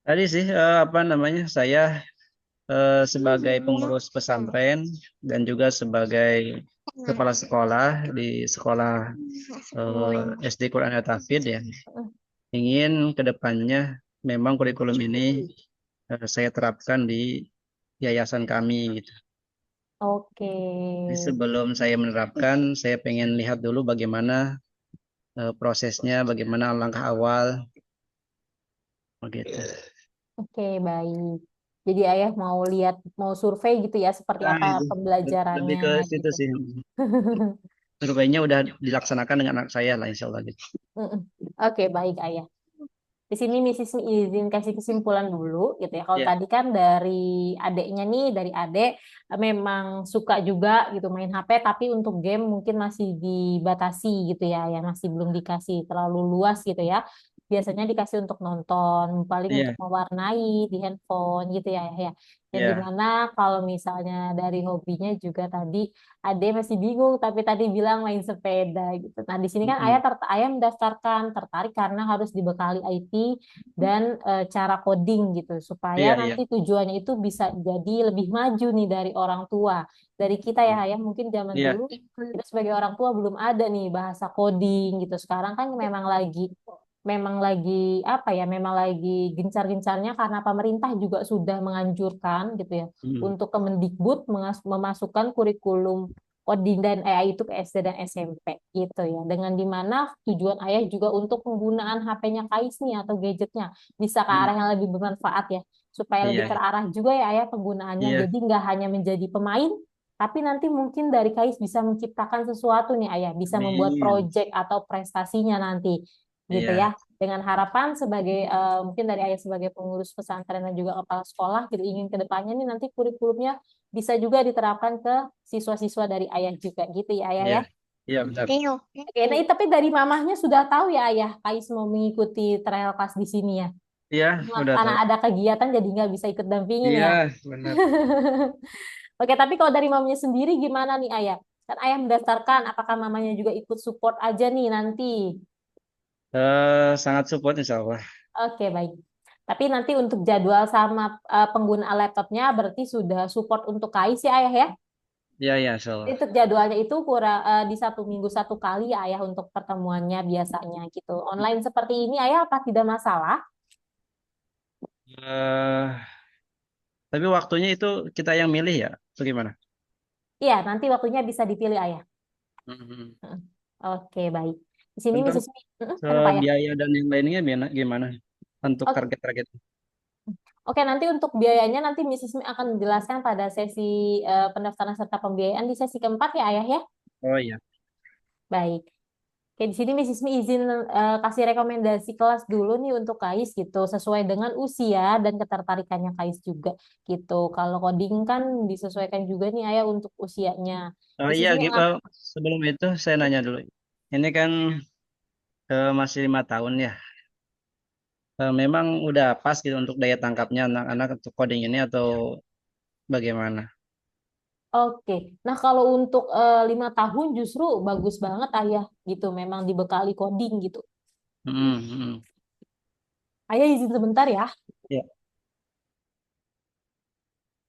Tadi sih apa namanya saya sebagai pengurus pesantren dan juga sebagai kepala sekolah di sekolah SD Quran Al Tahfidz ya. Ingin kedepannya memang kurikulum ini saya terapkan di yayasan kami gitu. Oke. Jadi sebelum saya menerapkan, saya pengen lihat dulu bagaimana prosesnya, bagaimana langkah awal begitu. Oke, baik. Jadi ayah mau lihat, mau survei gitu ya, seperti Nah, apa itu lebih pembelajarannya ke situ gitu. sih. Surveinya udah dilaksanakan dengan anak saya lah insya Allah gitu. Mm-mm. Oke, baik ayah. Di sini Mrs. izin kasih kesimpulan dulu gitu ya. Kalau Ya, tadi kan dari adeknya nih, dari adek memang suka juga gitu main HP, tapi untuk game mungkin masih dibatasi gitu ya, yang masih belum dikasih terlalu luas gitu ya. Biasanya dikasih untuk nonton, paling untuk iya, mewarnai di handphone gitu ya, ya. Yang iya, dimana kalau misalnya dari hobinya juga tadi Ade masih bingung, tapi tadi bilang main sepeda gitu. Nah, di sini kan mm-mm. ayah mendaftarkan tertarik karena harus dibekali IT dan cara coding gitu, supaya Iya, iya, nanti tujuannya itu bisa jadi lebih maju nih dari orang tua, dari kita ya ayah. Mungkin zaman iya, dulu kita sebagai orang tua belum ada nih bahasa coding gitu. Sekarang kan memang lagi apa ya, memang lagi gencar-gencarnya karena pemerintah juga sudah menganjurkan gitu ya mm, untuk Kemendikbud memasukkan kurikulum coding dan AI itu ke SD dan SMP gitu ya. Dengan dimana tujuan ayah juga untuk penggunaan HP-nya Kais nih atau gadgetnya bisa ke arah mm. yang lebih bermanfaat ya, supaya lebih Iya, iya, terarah juga ya ayah penggunaannya. iya, Jadi nggak hanya menjadi pemain, tapi nanti mungkin dari Kais bisa menciptakan sesuatu nih ayah, bisa membuat amin, project atau prestasinya nanti gitu ya. iya, Dengan harapan sebagai mungkin dari ayah sebagai pengurus pesantren dan juga kepala sekolah gitu, ingin kedepannya nih nanti kurikulumnya bisa juga diterapkan ke siswa-siswa dari ayah juga gitu ya ayah iya, ya. iya benar. Oke, nah tapi dari mamahnya sudah tahu ya ayah Kais mau mengikuti trial class di sini ya. Iya, udah Karena tahu. ada kegiatan jadi nggak bisa ikut dampingin Iya, ya. benar. Oke, tapi kalau dari mamanya sendiri gimana nih ayah? Kan ayah mendaftarkan, apakah mamanya juga ikut support aja nih nanti? Sangat support insya Allah. Oke, baik. Tapi nanti untuk jadwal sama penggunaan laptopnya berarti sudah support untuk Kais ya ayah ya? Iya, iya, insya Allah. Untuk jadwalnya itu kurang di 1 minggu 1 kali ya ayah untuk pertemuannya biasanya gitu. Online seperti ini ayah apa tidak masalah? Eh, tapi waktunya itu kita yang milih ya, atau gimana? Iya, nanti waktunya bisa dipilih ayah. Mhm. Heeh. Oke, baik. Di sini Tentang Mrs. Kenapa ya? biaya dan yang lainnya gimana? Gimana? Untuk Oke, target-target. oke, nanti untuk biayanya nanti Mrs. Mi akan menjelaskan pada sesi pendaftaran serta pembiayaan di sesi keempat ya ayah ya. Oh iya. Baik. Oke, di sini Mrs. Mi izin kasih rekomendasi kelas dulu nih untuk Kais gitu, sesuai dengan usia dan ketertarikannya Kais juga gitu. Kalau coding kan disesuaikan juga nih ayah untuk usianya. Oh iya, Mrs. Mi sebelum itu saya nanya dulu. Ini kan masih 5 tahun ya. Memang udah pas gitu untuk daya tangkapnya anak-anak untuk coding ini atau bagaimana? Oke, nah kalau untuk 5 tahun justru bagus banget ayah gitu, memang dibekali coding gitu. Hmm, hmm. Ayah izin sebentar ya. Ya.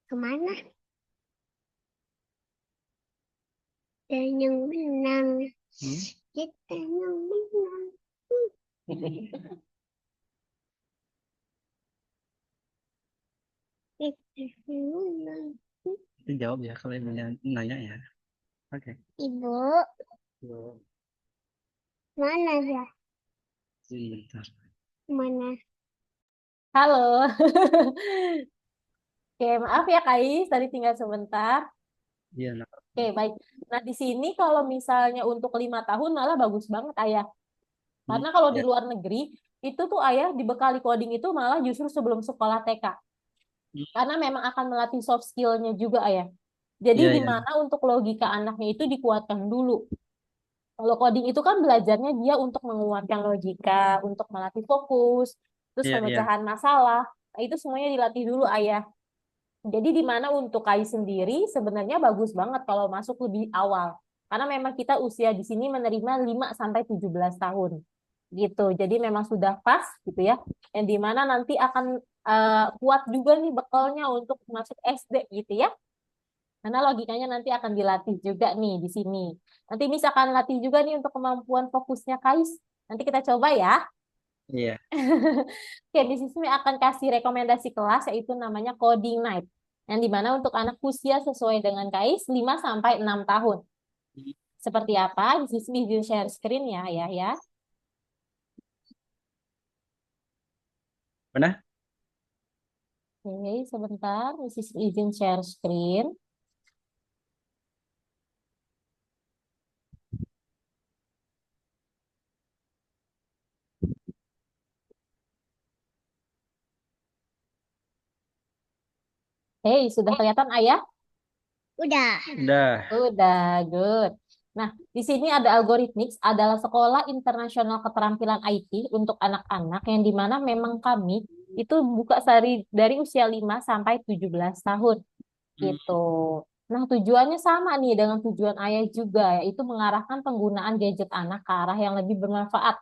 Kemana? Dan yang menang. Hmm. Kita yang menang. Kita yang menang. Itu jawab ya kalau yang nanya ya. Oke. Ibu, Yo, mana ya? sebentar. Mana? Halo. Oke, maaf ya Kais, tadi tinggal sebentar. Iya, nah. Oke, baik. Nah, di sini kalau misalnya untuk 5 tahun malah bagus banget ayah. Hmm, Karena kalau di ya. luar negeri, itu tuh ayah dibekali coding itu malah justru sebelum sekolah TK. Hmm, Karena memang akan melatih soft skill-nya juga ayah. Jadi iya, di iya. mana untuk logika anaknya itu dikuatkan dulu. Kalau coding itu kan belajarnya dia untuk menguatkan logika, untuk melatih fokus, terus Iya, iya. pemecahan masalah. Nah, itu semuanya dilatih dulu ayah. Jadi di mana untuk KAI sendiri sebenarnya bagus banget kalau masuk lebih awal. Karena memang kita usia di sini menerima 5 sampai 17 tahun. Gitu. Jadi memang sudah pas gitu ya. Yang di mana nanti akan kuat juga nih bekalnya untuk masuk SD gitu ya. Karena logikanya nanti akan dilatih juga nih di sini. Nanti misalkan latih juga nih untuk kemampuan fokusnya Kais. Nanti kita coba ya. Iya. Oke, di sini akan kasih rekomendasi kelas yaitu namanya Coding Night. Yang dimana untuk anak usia sesuai dengan Kais 5 sampai 6 tahun. Seperti apa? Di sini di share screen ya, ya. Mana? Oke, sebentar. Izin share screen. Hei, sudah kelihatan ayah? Udah. Udah. Udah, good. Nah, di sini ada Algorithmics adalah sekolah internasional keterampilan IT untuk anak-anak yang dimana memang kami itu buka dari usia 5 sampai 17 tahun Hmm. gitu. Nah, tujuannya sama nih dengan tujuan ayah juga, yaitu mengarahkan penggunaan gadget anak ke arah yang lebih bermanfaat.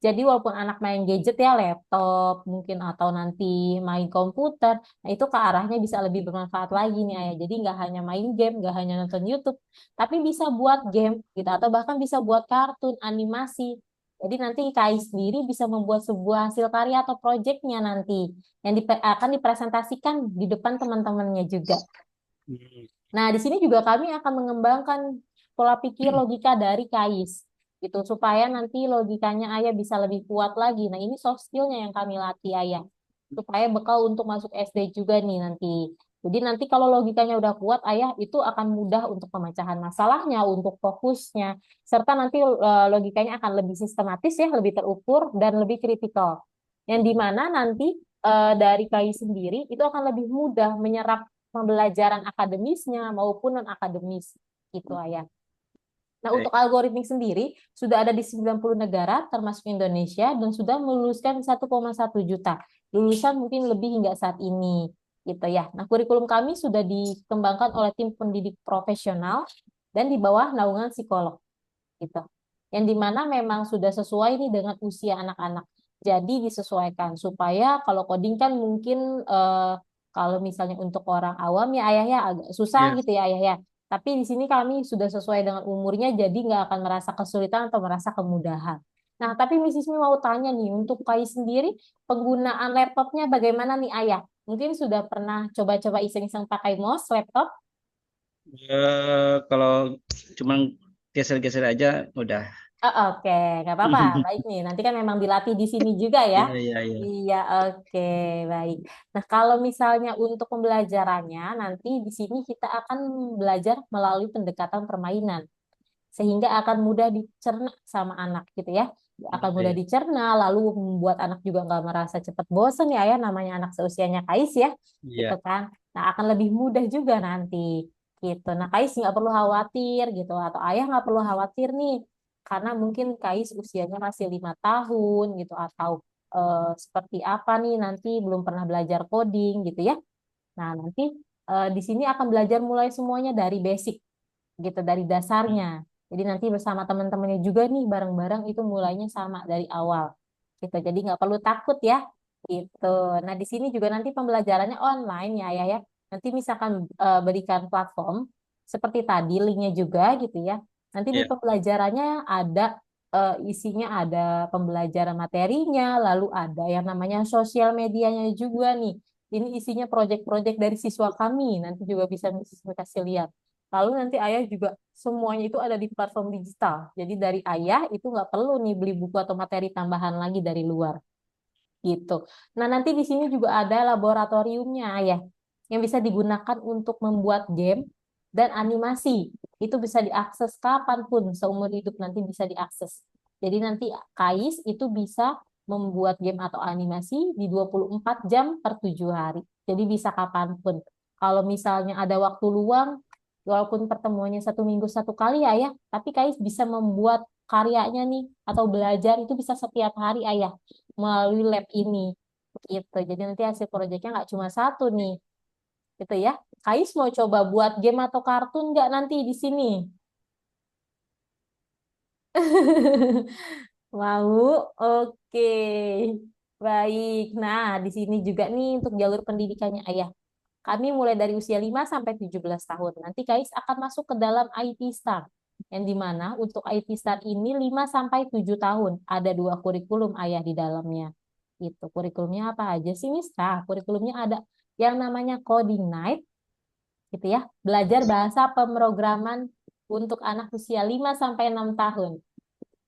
Jadi walaupun anak main gadget ya laptop mungkin atau nanti main komputer, nah itu ke arahnya bisa lebih bermanfaat lagi nih ayah. Jadi nggak hanya main game, nggak hanya nonton YouTube, tapi bisa buat game gitu atau bahkan bisa buat kartun, animasi. Jadi nanti KAI sendiri bisa membuat sebuah hasil karya atau proyeknya nanti yang akan dipresentasikan di depan teman-temannya juga. Hmm. Nah, di sini juga kami akan mengembangkan pola pikir logika dari KAIS gitu supaya nanti logikanya ayah bisa lebih kuat lagi. Nah, ini soft skillnya yang kami latih ayah supaya bekal untuk masuk SD juga nih nanti. Jadi nanti kalau logikanya udah kuat, ayah itu akan mudah untuk pemecahan masalahnya, untuk fokusnya, serta nanti logikanya akan lebih sistematis ya, lebih terukur dan lebih kritikal. Yang dimana nanti dari KAIS sendiri itu akan lebih mudah menyerap pembelajaran akademisnya maupun non-akademis gitu ayah. Nah, Baik. untuk algoritmik sendiri sudah ada di 90 negara termasuk Indonesia dan sudah meluluskan 1,1 juta lulusan mungkin lebih hingga saat ini gitu ya. Nah, kurikulum kami sudah dikembangkan oleh tim pendidik profesional dan di bawah naungan psikolog gitu. Yang dimana memang sudah sesuai nih dengan usia anak-anak. Jadi disesuaikan supaya kalau coding kan mungkin kalau misalnya untuk orang awam ya ayah ya agak susah Iya. gitu ya ayah ya. Tapi di sini kami sudah sesuai dengan umurnya jadi nggak akan merasa kesulitan atau merasa kemudahan. Nah, tapi Miss Ismi mau tanya nih, untuk Kai sendiri penggunaan laptopnya bagaimana nih ayah? Mungkin sudah pernah coba-coba iseng-iseng pakai mouse laptop? Kalau cuma geser-geser aja udah. Oh, oke, nggak apa-apa. Baik nih, nanti kan memang dilatih di sini juga ya. Iya, iya, iya. Iya, oke, baik. Nah, kalau misalnya untuk pembelajarannya, nanti di sini kita akan belajar melalui pendekatan permainan, sehingga akan mudah dicerna sama anak gitu ya. Akan mudah Oke. dicerna, lalu membuat anak juga nggak merasa cepat bosan ya, namanya anak seusianya Kais ya, gitu Iya. kan. Nah, akan lebih mudah juga nanti, gitu. Nah, Kais nggak perlu khawatir gitu, atau ayah nggak perlu khawatir nih, karena mungkin Kais usianya masih 5 tahun gitu, atau seperti apa nih nanti belum pernah belajar coding gitu ya. Nah, nanti di sini akan belajar mulai semuanya dari basic gitu, dari dasarnya. Jadi nanti bersama teman-temannya juga nih bareng-bareng itu mulainya sama dari awal. Gitu. Jadi nggak perlu takut ya. Gitu. Nah, di sini juga nanti pembelajarannya online ya, ya. Nanti misalkan berikan platform seperti tadi linknya juga gitu ya. Nanti di Iya. pembelajarannya ada isinya ada pembelajaran materinya, lalu ada yang namanya sosial medianya juga nih. Ini isinya proyek-proyek dari siswa kami. Nanti juga bisa kasih lihat. Lalu nanti ayah juga semuanya itu ada di platform digital. Jadi dari ayah itu nggak perlu nih beli buku atau materi tambahan lagi dari luar gitu. Nah, nanti di sini juga ada laboratoriumnya ayah yang bisa digunakan untuk membuat game dan animasi. Itu bisa diakses kapanpun seumur hidup nanti bisa diakses. Jadi nanti Kais itu bisa membuat game atau animasi di 24 jam per 7 hari. Jadi bisa kapanpun. Kalau misalnya ada waktu luang, walaupun pertemuannya 1 minggu 1 kali ya, tapi Kais bisa membuat karyanya nih atau belajar itu bisa setiap hari ayah melalui lab ini gitu. Jadi nanti hasil proyeknya nggak cuma satu nih, gitu ya. Kais mau coba buat game atau kartun nggak nanti di sini? Mau? Oke. Baik. Nah, di sini juga nih untuk jalur pendidikannya Ayah. Kami mulai dari usia 5 sampai 17 tahun. Nanti Kais akan masuk ke dalam IT Start. Yang dimana untuk IT Start ini 5 sampai 7 tahun. Ada dua kurikulum Ayah di dalamnya. Itu kurikulumnya apa aja sih, Miss? Nah, kurikulumnya ada yang namanya Coding Night, gitu ya. Belajar bahasa pemrograman untuk anak usia 5 sampai 6 tahun.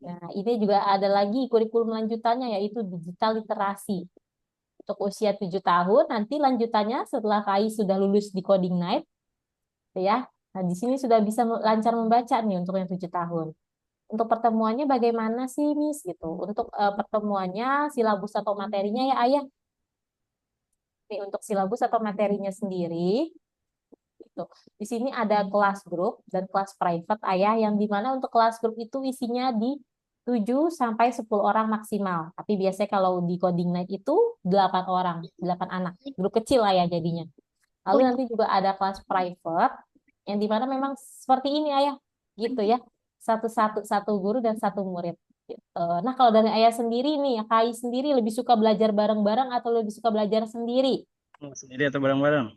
Nah, ini juga ada lagi kurikulum lanjutannya yaitu digital literasi. Untuk usia 7 tahun, nanti lanjutannya setelah KAI sudah lulus di Coding Night, gitu ya. Nah, di sini sudah bisa lancar membaca nih untuk yang 7 tahun. Untuk pertemuannya bagaimana sih, Miss? Gitu. Untuk pertemuannya, silabus atau materinya ya, Ayah. Nih, untuk silabus atau materinya sendiri, gitu. Di sini ada kelas grup dan kelas private, Ayah, yang dimana untuk kelas grup itu isinya di 7 sampai 10 orang maksimal. Tapi biasanya kalau di Coding Night itu 8 orang, 8 anak. Grup kecil lah ya jadinya. Lalu nanti juga ada kelas private yang dimana memang seperti ini Ayah, gitu ya. Satu guru dan satu murid. Gitu. Nah kalau dari Ayah sendiri nih, Kai sendiri lebih suka belajar bareng-bareng atau lebih suka belajar sendiri? Sendiri atau bareng-bareng?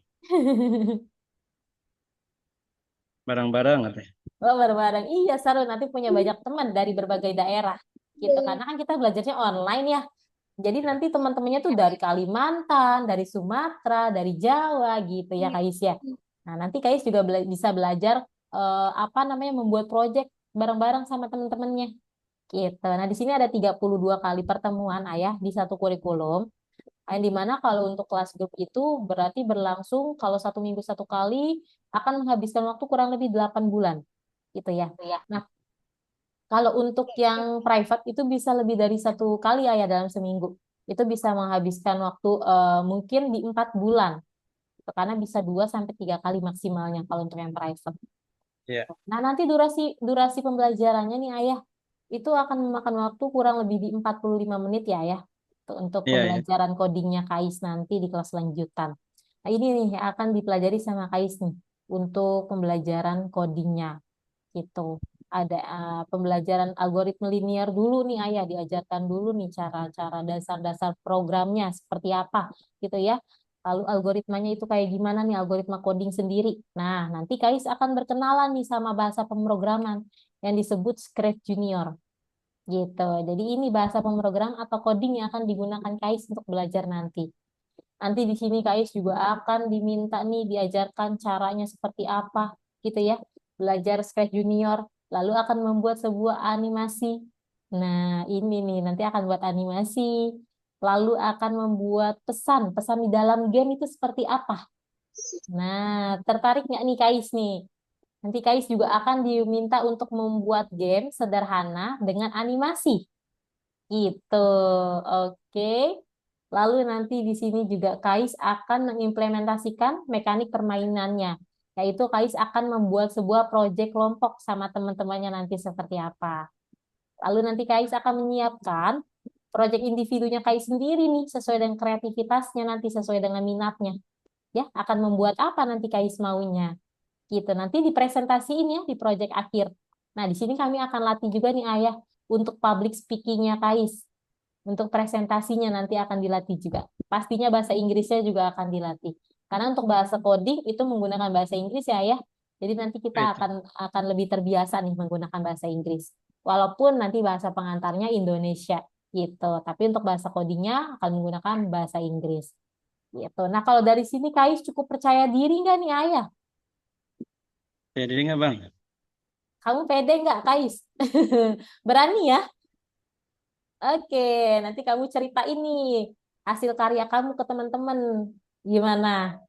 Bareng-bareng katanya. Oh, bareng-bareng. Iya, seru. Nanti punya banyak teman dari berbagai daerah. Gitu. Karena kan kita belajarnya online ya. Jadi Ya. nanti teman-temannya tuh dari Kalimantan, dari Sumatera, dari Jawa gitu ya Kais ya. Nah, nanti Kais juga bisa belajar apa namanya membuat proyek bareng-bareng sama teman-temannya gitu. Nah, di sini ada 32 kali pertemuan Ayah di satu kurikulum. Yang dimana kalau untuk kelas grup itu berarti berlangsung kalau 1 minggu 1 kali akan menghabiskan waktu kurang lebih 8 bulan gitu ya. Nah, kalau untuk yang private itu bisa lebih dari 1 kali ya dalam seminggu. Itu bisa menghabiskan waktu mungkin di 4 bulan. Karena bisa 2 sampai 3 kali maksimalnya kalau untuk yang private. Ya. Nah, nanti durasi durasi pembelajarannya nih Ayah, itu akan memakan waktu kurang lebih di 45 menit ya Ayah. Untuk Iya, iya. pembelajaran codingnya Kais nanti di kelas lanjutan. Nah, ini nih yang akan dipelajari sama Kais nih untuk pembelajaran codingnya gitu. Ada pembelajaran algoritma linear dulu nih Ayah, diajarkan dulu nih cara-cara dasar-dasar programnya seperti apa gitu ya. Lalu algoritmanya itu kayak gimana nih algoritma coding sendiri. Nah, nanti Kais akan berkenalan nih sama bahasa pemrograman yang disebut Scratch Junior gitu. Jadi ini bahasa pemrogram atau coding yang akan digunakan Kais untuk belajar nanti. Nanti di sini Kais juga akan diminta nih diajarkan caranya seperti apa gitu ya. Belajar Scratch Junior, lalu akan membuat sebuah animasi. Nah, ini nih nanti akan buat animasi, lalu akan membuat pesan di dalam game itu seperti apa. Nah, tertarik nggak nih Kais nih? Nanti Kais juga akan diminta untuk membuat game sederhana dengan animasi. Gitu. Oke. Lalu nanti di sini juga Kais akan mengimplementasikan mekanik permainannya. Yaitu Kais akan membuat sebuah proyek kelompok sama teman-temannya nanti seperti apa. Lalu nanti Kais akan menyiapkan proyek individunya Kais sendiri nih sesuai dengan kreativitasnya nanti sesuai dengan minatnya. Ya, akan membuat apa nanti Kais maunya. Gitu. Nanti dipresentasiin ya di proyek akhir. Nah, di sini kami akan latih juga nih Ayah untuk public speakingnya Kais. Untuk presentasinya nanti akan dilatih juga. Pastinya bahasa Inggrisnya juga akan dilatih. Karena untuk bahasa coding itu menggunakan bahasa Inggris ya, ya. Jadi nanti Oh, kita itu. akan lebih terbiasa nih menggunakan bahasa Inggris. Walaupun nanti bahasa pengantarnya Indonesia gitu. Tapi untuk bahasa codingnya akan menggunakan bahasa Inggris. Gitu. Nah, kalau dari sini Kais cukup percaya diri nggak nih, Ayah? Jadi nggak Bang? Kamu pede nggak, Kais? Berani ya? Oke, nanti kamu cerita ini hasil karya kamu ke teman-teman. Gimana?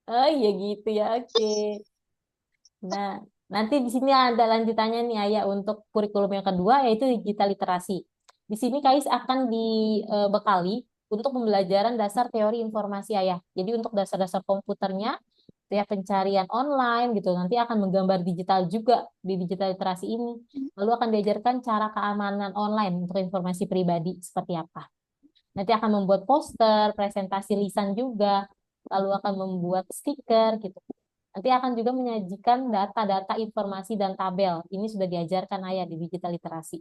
Oh iya gitu ya, oke. Nah, nanti di sini ada lanjutannya nih Ayah untuk kurikulum yang kedua yaitu digital literasi. Di sini Kais akan dibekali untuk pembelajaran dasar teori informasi Ayah. Jadi untuk dasar-dasar komputernya, ya pencarian online gitu, nanti akan menggambar digital juga di digital literasi ini. Lalu akan diajarkan cara keamanan online untuk informasi pribadi seperti apa. Nanti akan membuat poster, presentasi lisan juga, lalu akan membuat stiker gitu. Nanti akan juga menyajikan data-data informasi dan tabel. Ini sudah diajarkan Ayah di digital literasi.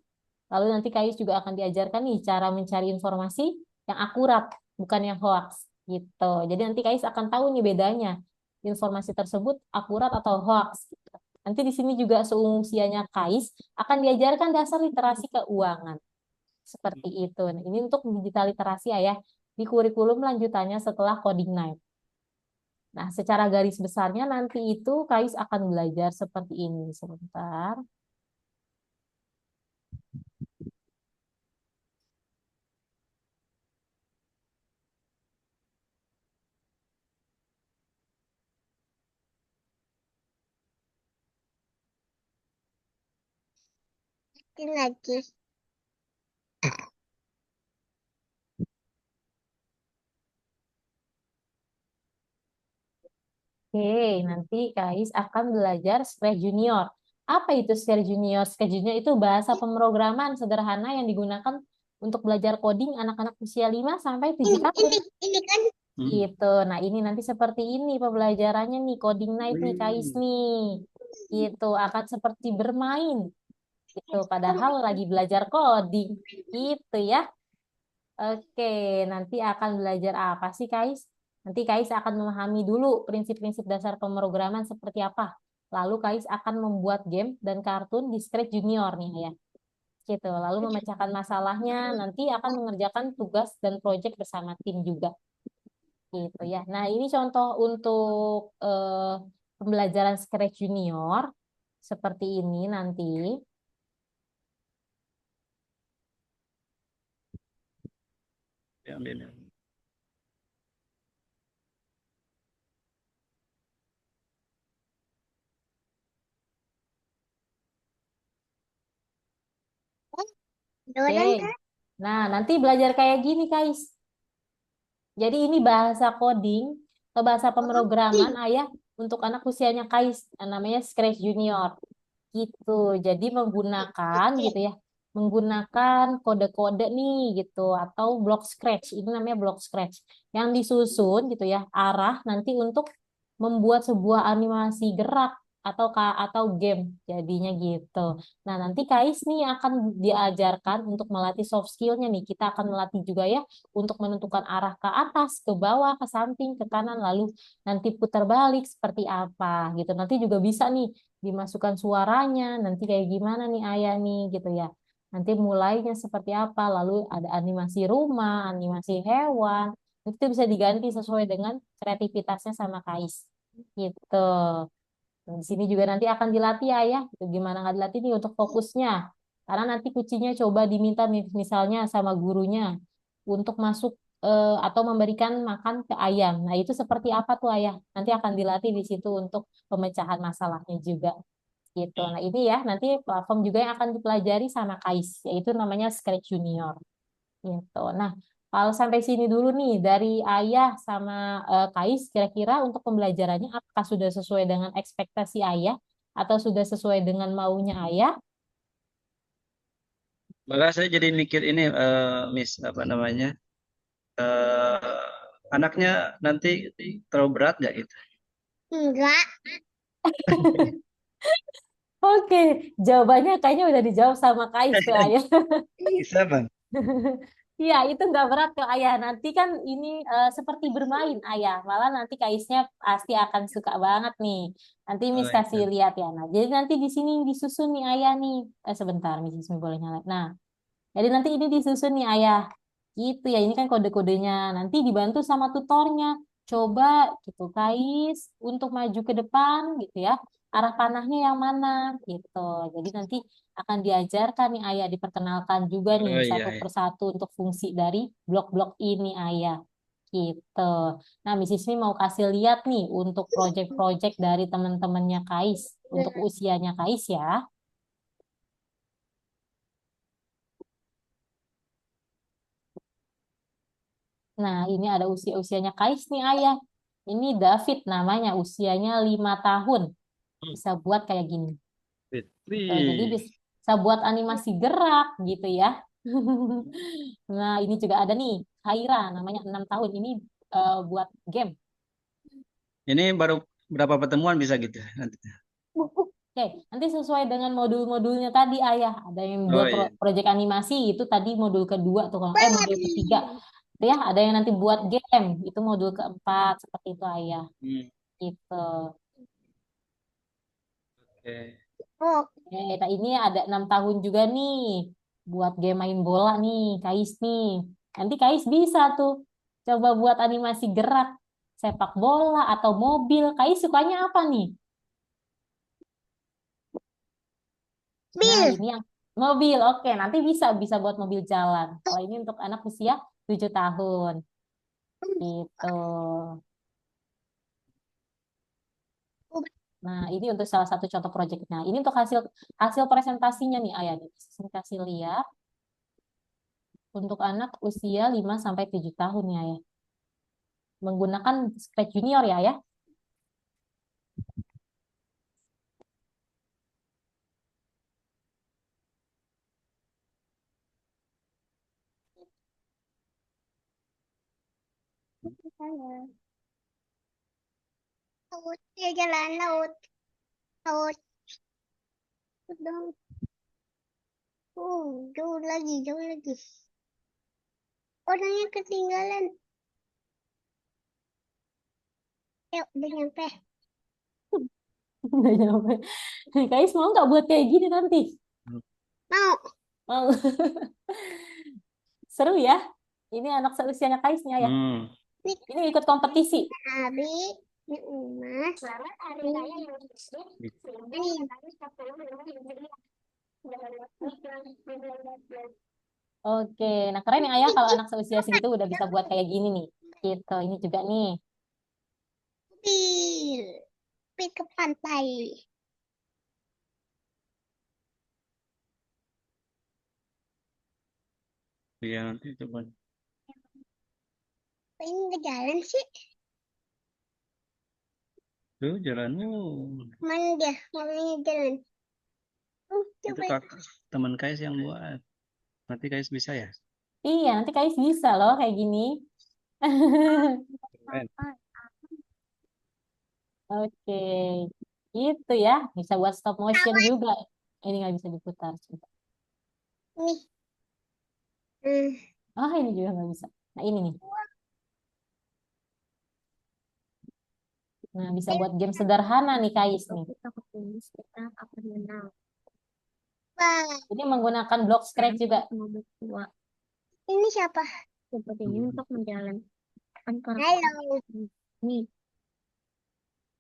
Lalu nanti Kais juga akan diajarkan nih cara mencari informasi yang akurat, bukan yang hoax gitu. Jadi nanti Kais akan tahu nih bedanya informasi tersebut akurat atau hoax. Gitu. Nanti di sini juga seusianya Kais akan diajarkan dasar literasi keuangan. Seperti itu. Nah, ini untuk digital literasi ya, di kurikulum lanjutannya setelah Coding Night. Nah, secara garis besarnya nanti itu Kais akan belajar seperti ini. Sebentar. Lagi. Oke, nanti Kais akan belajar Scratch Junior. Apa itu Scratch Junior? Scratch Junior itu bahasa pemrograman sederhana yang digunakan untuk belajar coding anak-anak usia 5 sampai 7 tahun. Ini kan Gitu. Nah, ini nanti seperti ini pembelajarannya nih, coding night nih, Kais nih. Gitu, akan seperti bermain. Gitu, padahal lagi belajar coding. Gitu ya. Oke, nanti akan belajar apa sih, Kais? Nanti Kais akan memahami dulu prinsip-prinsip dasar pemrograman seperti apa. Lalu Kais akan membuat game dan kartun di Scratch Junior nih ya. Gitu. Lalu memecahkan masalahnya, nanti akan mengerjakan tugas dan proyek bersama tim juga. Gitu ya. Nah, ini contoh untuk pembelajaran Scratch Junior seperti ini nanti. Ya, ambil. dolan Oke. Nah, nanti belajar kayak gini, Kais. Jadi ini bahasa coding atau bahasa pemrograman ayah untuk anak usianya Kais, namanya Scratch Junior. Gitu. Jadi menggunakan gitu ya. Menggunakan kode-kode nih gitu atau block scratch. Ini namanya block scratch yang disusun gitu ya, arah nanti untuk membuat sebuah animasi gerak atau game jadinya gitu. Nah, nanti Kais nih akan diajarkan untuk melatih soft skill-nya nih. Kita akan melatih juga ya untuk menentukan arah ke atas, ke bawah, ke samping, ke kanan, lalu nanti putar balik seperti apa gitu. Nanti juga bisa nih dimasukkan suaranya, nanti kayak gimana nih ayah nih gitu ya. Nanti mulainya seperti apa, lalu ada animasi rumah, animasi hewan, itu bisa diganti sesuai dengan kreativitasnya sama Kais. Gitu. Di sini juga nanti akan dilatih ayah, gitu. Gimana nggak dilatih nih untuk fokusnya. Karena nanti kucingnya coba diminta misalnya sama gurunya untuk masuk atau memberikan makan ke ayam. Nah, itu seperti apa tuh ayah? Nanti akan dilatih di situ untuk pemecahan masalahnya juga. Gitu. Nah, ini ya nanti platform juga yang akan dipelajari sama Kais, yaitu namanya Scratch Junior. Gitu. Nah, kalau sampai sini dulu nih dari Ayah sama Kais, kira-kira untuk pembelajarannya apakah sudah sesuai dengan ekspektasi Ayah atau sudah sesuai dengan maunya Ayah? Maka saya jadi mikir ini, Miss, apa namanya? eh, Anaknya nanti terlalu berat nggak gitu? enggak. Oke, jawabannya kayaknya udah dijawab sama Kais tuh Ayah. Bisa, Bang. Iya, itu nggak berat ke Ayah. Nanti kan ini seperti bermain Ayah. Malah nanti Kaisnya pasti akan suka banget nih. Nanti Oh, Miss kasih itu. lihat ya. Nah, jadi nanti di sini disusun nih Ayah nih. Sebentar, Miss Ismi boleh nyala. Nah, jadi nanti ini disusun nih ayah. Gitu ya, ini kan kode-kodenya. Nanti dibantu sama tutornya. Coba gitu, Kais, untuk maju ke depan gitu ya. Arah panahnya yang mana gitu. Jadi nanti akan diajarkan nih ayah, diperkenalkan juga nih Oh satu iya, iya. persatu untuk fungsi dari blok-blok ini ayah. Gitu. Nah, Miss Ismi mau kasih lihat nih untuk proyek-proyek dari teman-temannya Kais, untuk usianya Kais ya. Nah, ini ada usia-usianya Kais nih, Ayah. Ini David namanya, usianya 5 tahun. Bisa buat kayak gini. Tuh, jadi Wih. bisa buat animasi gerak gitu ya. Nah, ini juga ada nih, Haira namanya 6 tahun. Ini buat game. Ini baru berapa pertemuan bisa gitu nanti? Oke, nanti sesuai dengan modul-modulnya tadi, Ayah. Ada yang Oh buat iya. proyek animasi, itu tadi modul kedua tuh, modul ketiga. Itu ya, ada yang nanti buat game, itu modul keempat seperti itu ayah. Hmm, Gitu. oke. Oh, Nah ini ada 6 tahun juga nih buat game main bola nih, Kais nih. Nanti Kais bisa tuh coba buat animasi gerak sepak bola atau mobil. Kais sukanya apa nih? Nah Bil. ini yang mobil. Oke, nanti bisa bisa buat mobil jalan. Kalau ini untuk anak usia 7 tahun. Gitu. Nah, ini untuk salah satu contoh proyeknya. Ini untuk hasil hasil presentasinya nih, Ayah. Saya kasih lihat untuk anak usia 5 sampai 7 tahun ya, ya. Menggunakan Scratch Junior ya, ya. Laut. Ya jalan laut. Laut. Dong. Jauh lagi, jauh lagi. Orangnya ketinggalan. Udah nyampe. Nggak nyampe. Kais mau nggak buat kayak gini nanti? Mau. Mau. Seru ya. Ini anak seusianya Kaisnya ya. Hmm, Ini ikut kompetisi. Abi. Ini Uma. Selamat hari raya yang Oke, nah keren ya Ayah kalau anak seusia segitu udah bisa buat kayak gini nih. Gitu, ini juga nih. Bil. Bil ke pantai. iya nanti coba. Ini ke jalan sih. Tuh jalannya Mana dia? Mobilnya jalan. itu Coba. kakak teman Kais yang buat. Nanti Kais bisa ya? Iya, nanti Kais bisa loh kayak gini. Keren. Oke, gitu ya. Bisa buat stop motion juga. Ini nggak bisa diputar. Coba. Nih. Hmm. Oh, ini juga nggak bisa. Nah, ini nih. Nah, bisa buat game sederhana nih, Kais nih. Wah. Ini menggunakan blok Scratch juga. Ini siapa? Sepertinya Untuk menjalankan halo. Nih.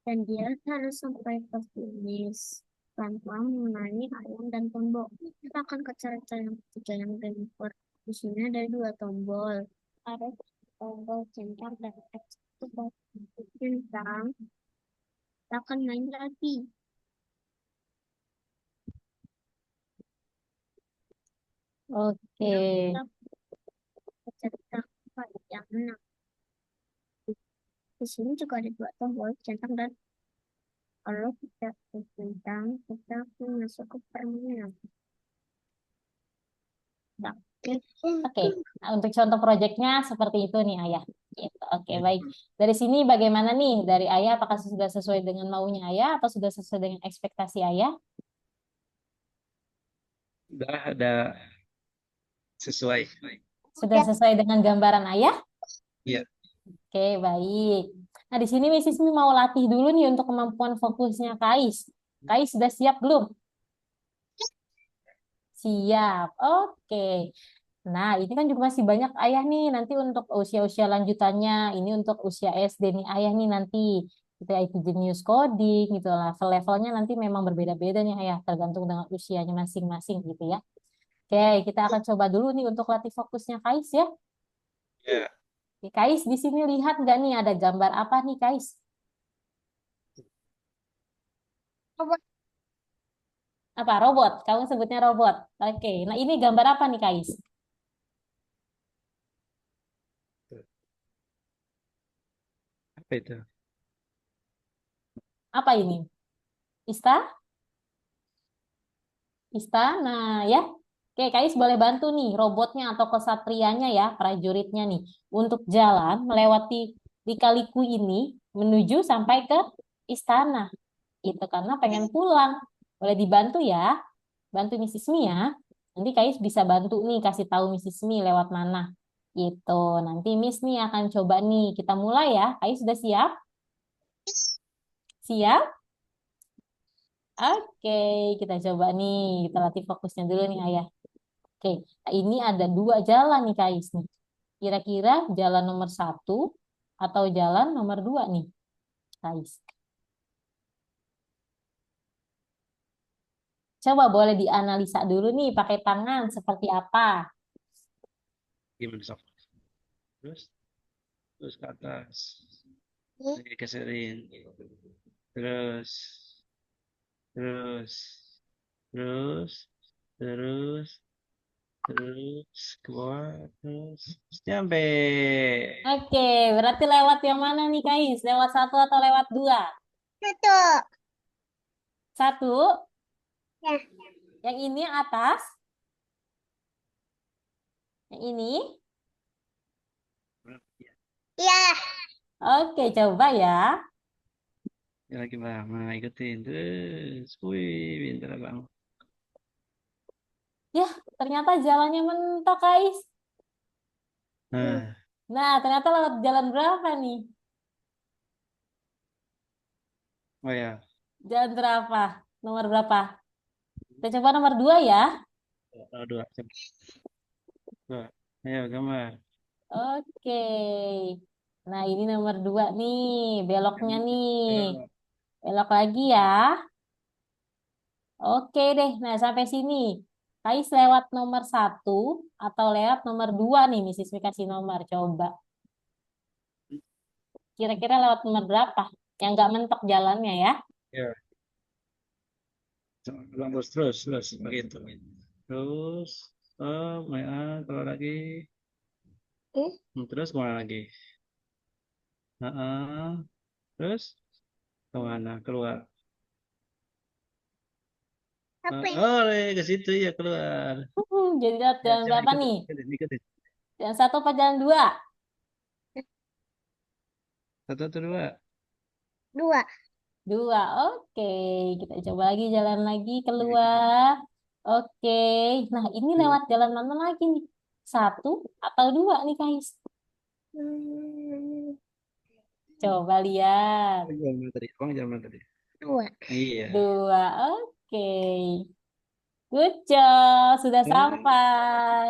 Dan dia harus sampai ke finish tanpa mengenai ayam dan tombol. Kita akan ke cara-cara yang ketiga yang gamer. Di sini ada 2 tombol. Ada tombol centang dan X. Tombol centang. Kita akan main lagi. Oke. Kita cetak yang 6. Di sini juga ada 2 tombol centang dan kalau kita ke centang, kita akan masuk ke permainan. Nah, Oke. Nah, untuk contoh proyeknya seperti itu nih, Ayah. Gitu. Oke, baik. Dari sini bagaimana nih? Dari Ayah, apakah sudah sesuai dengan maunya Ayah atau sudah sesuai dengan ekspektasi Ayah? udah ada sesuai. Sudah sesuai dengan gambaran Ayah? Iya. Oke, baik. Nah, di sini Miss Ismi mau latih dulu nih untuk kemampuan fokusnya Kais. Kais sudah siap belum? Siap. Oke. Nah, ini kan juga masih banyak ayah nih nanti untuk usia-usia lanjutannya. Ini untuk usia SD nih ayah nih nanti. Kita IT jenius coding gitu lah. Level-levelnya nanti memang berbeda-beda nih ayah, tergantung dengan usianya masing-masing gitu ya. Oke, kita akan coba dulu nih untuk latih fokusnya Kais ya. Ya. Oke, Kais di sini lihat nggak nih ada gambar apa nih Kais? Robot. Apa robot? Kamu sebutnya robot. Oke, nah ini gambar apa nih Kais? Apa itu? Apa ini? Ista? Istana ya. Oke, Kais boleh bantu nih robotnya atau kesatrianya ya, prajuritnya nih untuk jalan melewati lika-liku ini menuju sampai ke istana. Itu karena pengen pulang. Boleh dibantu ya. Bantu Mrs. Mi ya. Nanti Kais bisa bantu nih kasih tahu Mrs. Mi lewat mana. Gitu. Nanti Miss nih akan coba nih. Kita mulai ya. Ayo sudah siap? Siap? Oke, kita coba nih. Kita latih fokusnya dulu nih, Ayah. Oke, ini ada dua jalan nih, Kais nih. Kira-kira jalan nomor satu atau jalan nomor dua nih, Kais. Coba boleh dianalisa dulu nih pakai tangan seperti apa. Gimana sok? Terus, terus ke atas. Ih, Lagi geserin. Terus, terus, terus, terus, terus ke bawah, terus nyampe. Oke, berarti lewat yang mana nih, Kais? Lewat satu atau lewat dua? satu. Satu, Ya. yang ini yang atas, yang ini. Ya. Oke, coba ya. Ya lagi bang, nah ikutin terus. Wih, pintar bang. Ya, ternyata jalannya mentok, Kais. Nah, Nah, ternyata lewat jalan berapa nih? oh ya, Jalan berapa? Nomor berapa? Kita coba nomor dua ya. dua, coba. Dua. Ayo gambar. Oke. Nah, ini nomor dua nih. Beloknya nih. Belok. Belok lagi ya. Oke deh. Nah, sampai sini. Kais lewat nomor satu atau lewat nomor dua nih, Mrs. Mi kasih nomor. Coba. Kira-kira lewat nomor berapa? Yang nggak mentok jalannya ya. Ya, ulang terus begitu. Terus, keluar lagi. Terus kemana lagi? Terus kemana? Keluar. Apa ini? Oh, ke situ ya keluar. Jadi lewat Ya, jalan coba berapa ikutin, nih? ikutin, ikutin. Jalan satu apa jalan dua? Satu atau dua? Dua. Dua, oke. Kita coba lagi jalan lagi Ya, ikutin. keluar. Oke. Nah, ini lewat jalan mana lagi nih? Satu atau dua nih, Kais? Hmm, Coba lihat. Jalan mana tadi? Bang, jalan mana tadi? dua. Iya. Dua, oke. Good job, sudah Eh, sampai.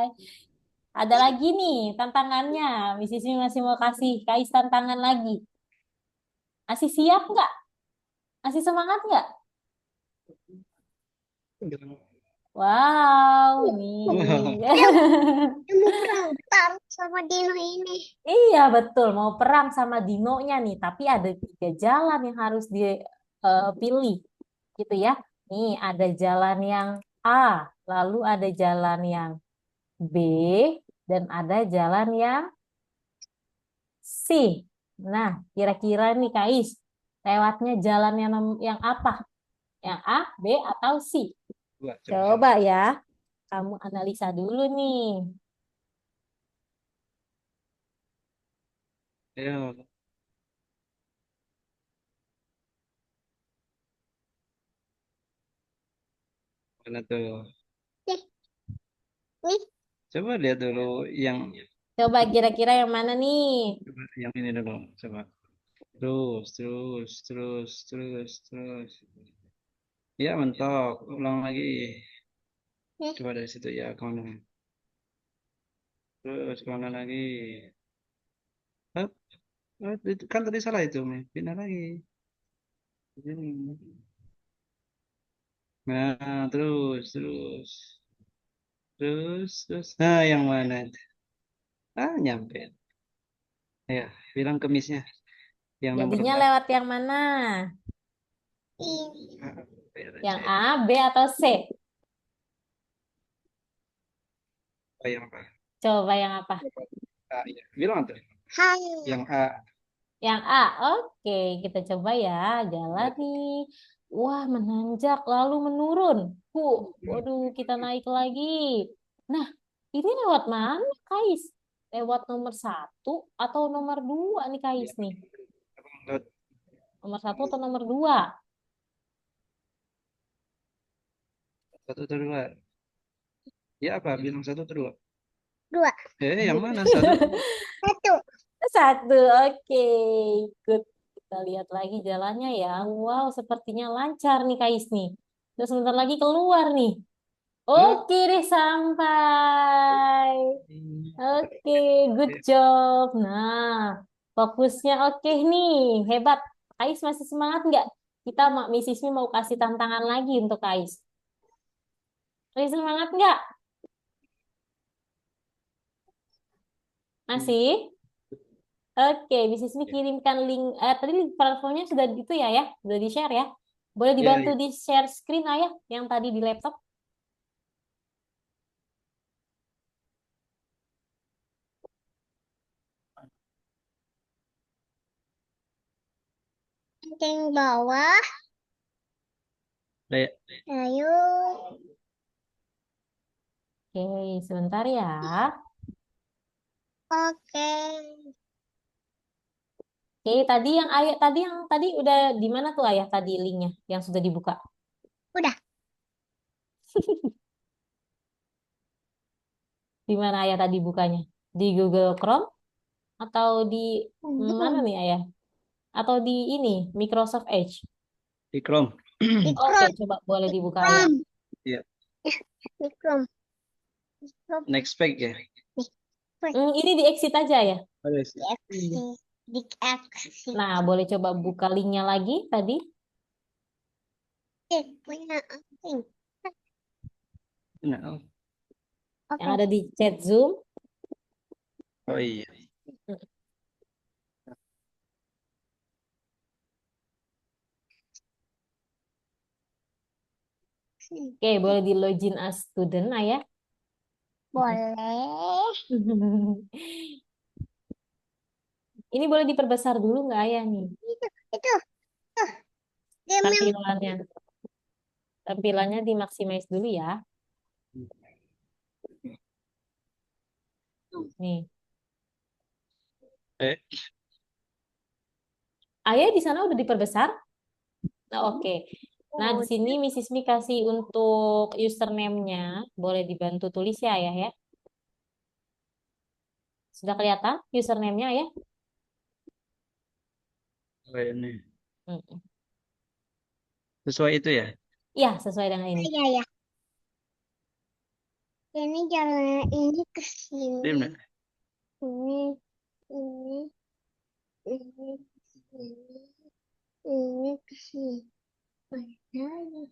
Ada lagi nih tantangannya. Mrs. Mi masih mau kasih Kais tantangan lagi. Masih siap nggak? Masih semangat nggak? Wow, nih. Dia mau perang sama Dino ini. Iya betul, mau perang sama dinonya nih, tapi ada tiga jalan yang harus dipilih, gitu ya. Nih ada jalan yang A, lalu ada jalan yang B, dan ada jalan yang C. Nah, kira-kira nih Kais, lewatnya jalan yang apa? Yang A, B, atau C? Dua, coba. Coba ya, kamu analisa dulu nih. Ayo, mana tuh? Nih, nih. Coba lihat dulu yang Coba kira-kira yang mana nih? yang ini dulu. Coba. Terus. Ya, mentok. Ulang lagi. Nih. Coba dari situ ya, kemana? Terus kemana lagi? Hap, kan tadi salah itu, Mi. Pindah lagi. Ini. Nah, terus. Nah, yang mana itu? Ah, nyampe. Ya, bilang kemisnya. Yang nomor Jadinya berapa? lewat yang mana? Ini. Ah, biar Yang aja. A, B, atau C? Oh, yang apa? Coba yang apa? A, ya. Bilang tuh. Hai. Yang A. Yang A. Oke, kita coba ya. Jalan nih. Wah, menanjak lalu menurun. Waduh, kita naik lagi. Nah, ini lewat mana, Kais? Lewat nomor satu atau nomor dua nih, Ya, Kais nih? lewat Nomor satu atau nomor dua? satu atau dua. Ya apa? Bilang satu atau dua. Dua. Yang mana? Satu. Satu. Satu, oke. Good. Kita lihat lagi jalannya ya. Wow, sepertinya lancar nih Kais nih. Terus sebentar lagi keluar nih. Oke deh, sampai. Oke, good job. Nah, fokusnya oke nih. Hebat. Kais masih semangat nggak? Kita, Miss Ismi mau kasih tantangan lagi untuk Kais. Masih semangat nggak? Masih? Oke, Miss Ismi kirimkan link. Tadi link platformnya sudah itu ya, sudah di-share ya. Boleh Ya, dibantu di-share screen ayah yang tadi di laptop? Yang bawah. ya. Ayo. Oke, sebentar ya. Oke. Oke, tadi yang ayah tadi udah di mana tuh ayah tadi linknya yang sudah dibuka? Udah. Di mana ayah tadi bukanya? Di Google Chrome atau di mana nih ayah? Atau di ini Microsoft Edge? Di Chrome. Di Oke, Chrome. coba boleh Di dibuka ayah. Chrome. Iya. Di Chrome. Di Chrome. Next page ya. Ini di exit aja ya. Ada. Di X. Nah, boleh coba buka linknya lagi tadi. Punya asing. Nah, Yang ada di chat Zoom. oh iya. Oke, boleh di login as student ayah. Boleh. Ini boleh diperbesar dulu nggak ayah nih Itu. Game yang tampilannya? Tampilannya dimaksimize dulu ya. Nih. Ayah di sana udah diperbesar? Nah, oke. Nah, di sini Miss Ismi kasih untuk username-nya. Boleh dibantu tulis ya, ayah ya. Sudah kelihatan username-nya, ayah? Oh, ini. Mm. Sesuai itu ya? Iya, sesuai dengan ini. Iya, ya. Ini jalan ini ke sini. Diam, Nak. Ini, ini, ini, ini ke sini. Mana?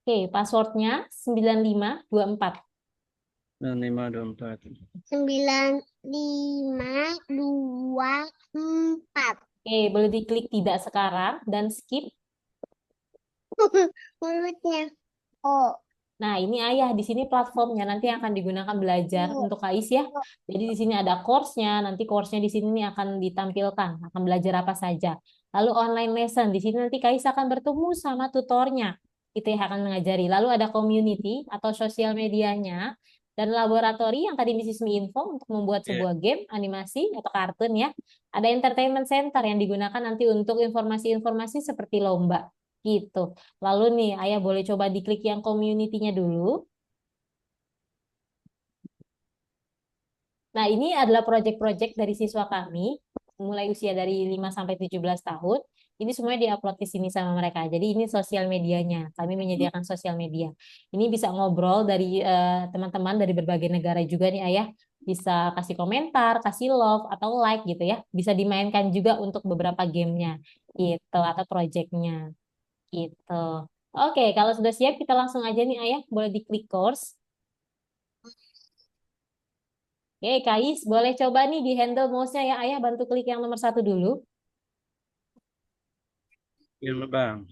Oke, passwordnya 9524. 524. 9524. Oke, boleh diklik tidak sekarang dan skip. Mulutnya. Oh, Nah, ini ayah di sini platformnya nanti akan digunakan belajar untuk KAIS ya. Jadi di sini ada course-nya, nanti course-nya di sini nih akan ditampilkan, akan belajar apa saja. Lalu online lesson, di sini nanti KAIS akan bertemu sama tutornya. Itu yang akan mengajari. Lalu ada community atau sosial medianya dan laboratori yang tadi Mrs. Mi info untuk membuat sebuah game, animasi atau kartun ya. Ada entertainment center yang digunakan nanti untuk informasi-informasi seperti lomba gitu. Lalu nih, ayah boleh coba diklik yang community-nya dulu. Nah, ini adalah proyek-proyek dari siswa kami, mulai usia dari 5 sampai 17 tahun. Ini semuanya diupload di sini sama mereka. Jadi ini sosial medianya. Kami menyediakan sosial media. Ini bisa ngobrol dari teman-teman dari berbagai negara juga nih, ayah. Bisa kasih komentar, kasih love, atau like gitu ya. Bisa dimainkan juga untuk beberapa gamenya gitu, atau proyeknya. Gitu. Oke, kalau sudah siap kita langsung aja nih ayah, boleh diklik course. Oke, Kais, boleh coba nih di handle mouse-nya ya ayah, bantu klik yang nomor 1 dulu. Yang Bang.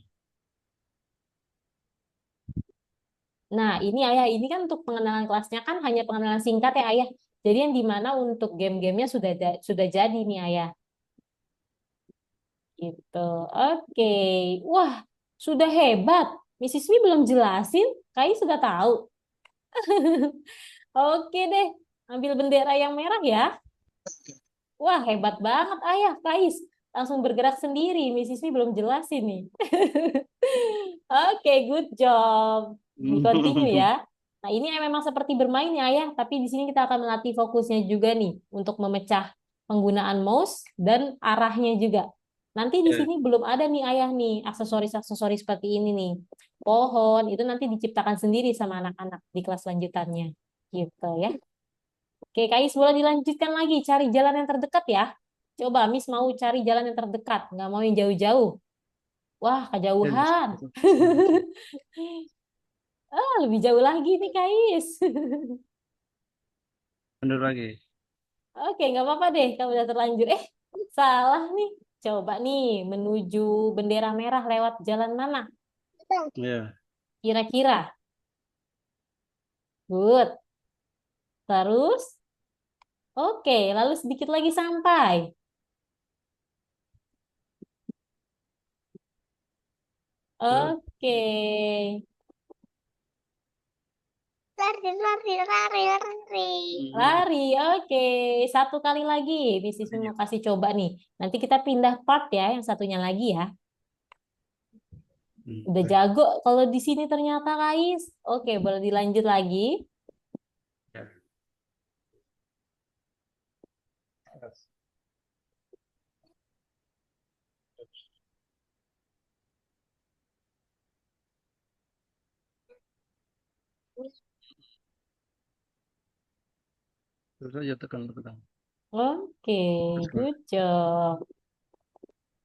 Nah, ini ayah, ini kan untuk pengenalan kelasnya kan hanya pengenalan singkat ya ayah. Jadi yang dimana untuk game-gamenya sudah jadi nih ayah. Gitu. Oke. Wah, sudah hebat. Mrs. Mi belum jelasin, Kais sudah tahu. Oke deh, ambil bendera yang merah ya. Wah, hebat banget ayah, Kais. Langsung bergerak sendiri. Mrs. Mi belum jelasin nih. Oke, good job. Di continue ya. Nah, ini memang seperti bermain ya, Ayah, tapi di sini kita akan melatih fokusnya juga nih untuk memecah penggunaan mouse dan arahnya juga. Nanti di Ya. sini belum ada nih Ayah nih aksesoris-aksesoris seperti ini nih. Pohon itu nanti diciptakan sendiri sama anak-anak di kelas lanjutannya. Gitu ya. Oke, Kais boleh dilanjutkan lagi cari jalan yang terdekat ya. Coba Miss mau cari jalan yang terdekat, nggak mau yang jauh-jauh. Wah, Ya, kejauhan. Lebih jauh lagi nih Kais. mundur lagi. Oke, nggak apa-apa deh kamu udah terlanjur. Salah nih. Coba nih menuju bendera merah lewat jalan mana? Ya. Kira-kira. Good. Terus, oke, lalu sedikit lagi sampai. Ya. Oke, Lari, lari, lari, lari. lari. Oke, satu kali lagi. Bisnis mau kasih coba nih. Nanti kita pindah part ya, yang satunya lagi ya. Udah jago kalau di sini ternyata Kais. Oke, boleh dilanjut lagi. Ya. Terus aja tekan. Oke, Terus keluar. good job.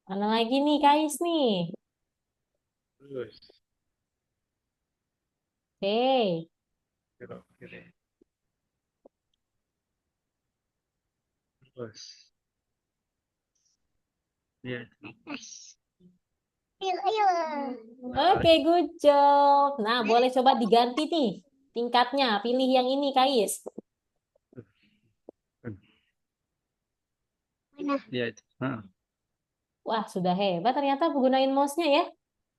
Mana lagi nih Kais nih? Terus. Oke, Belok kiri. Terus. Ya. Ayo, ayo. oke, good job. Nah, boleh coba diganti nih tingkatnya. Pilih yang ini Kais. Mana? Ya itu. Nah. Wah, sudah hebat ternyata gunain mouse-nya ya.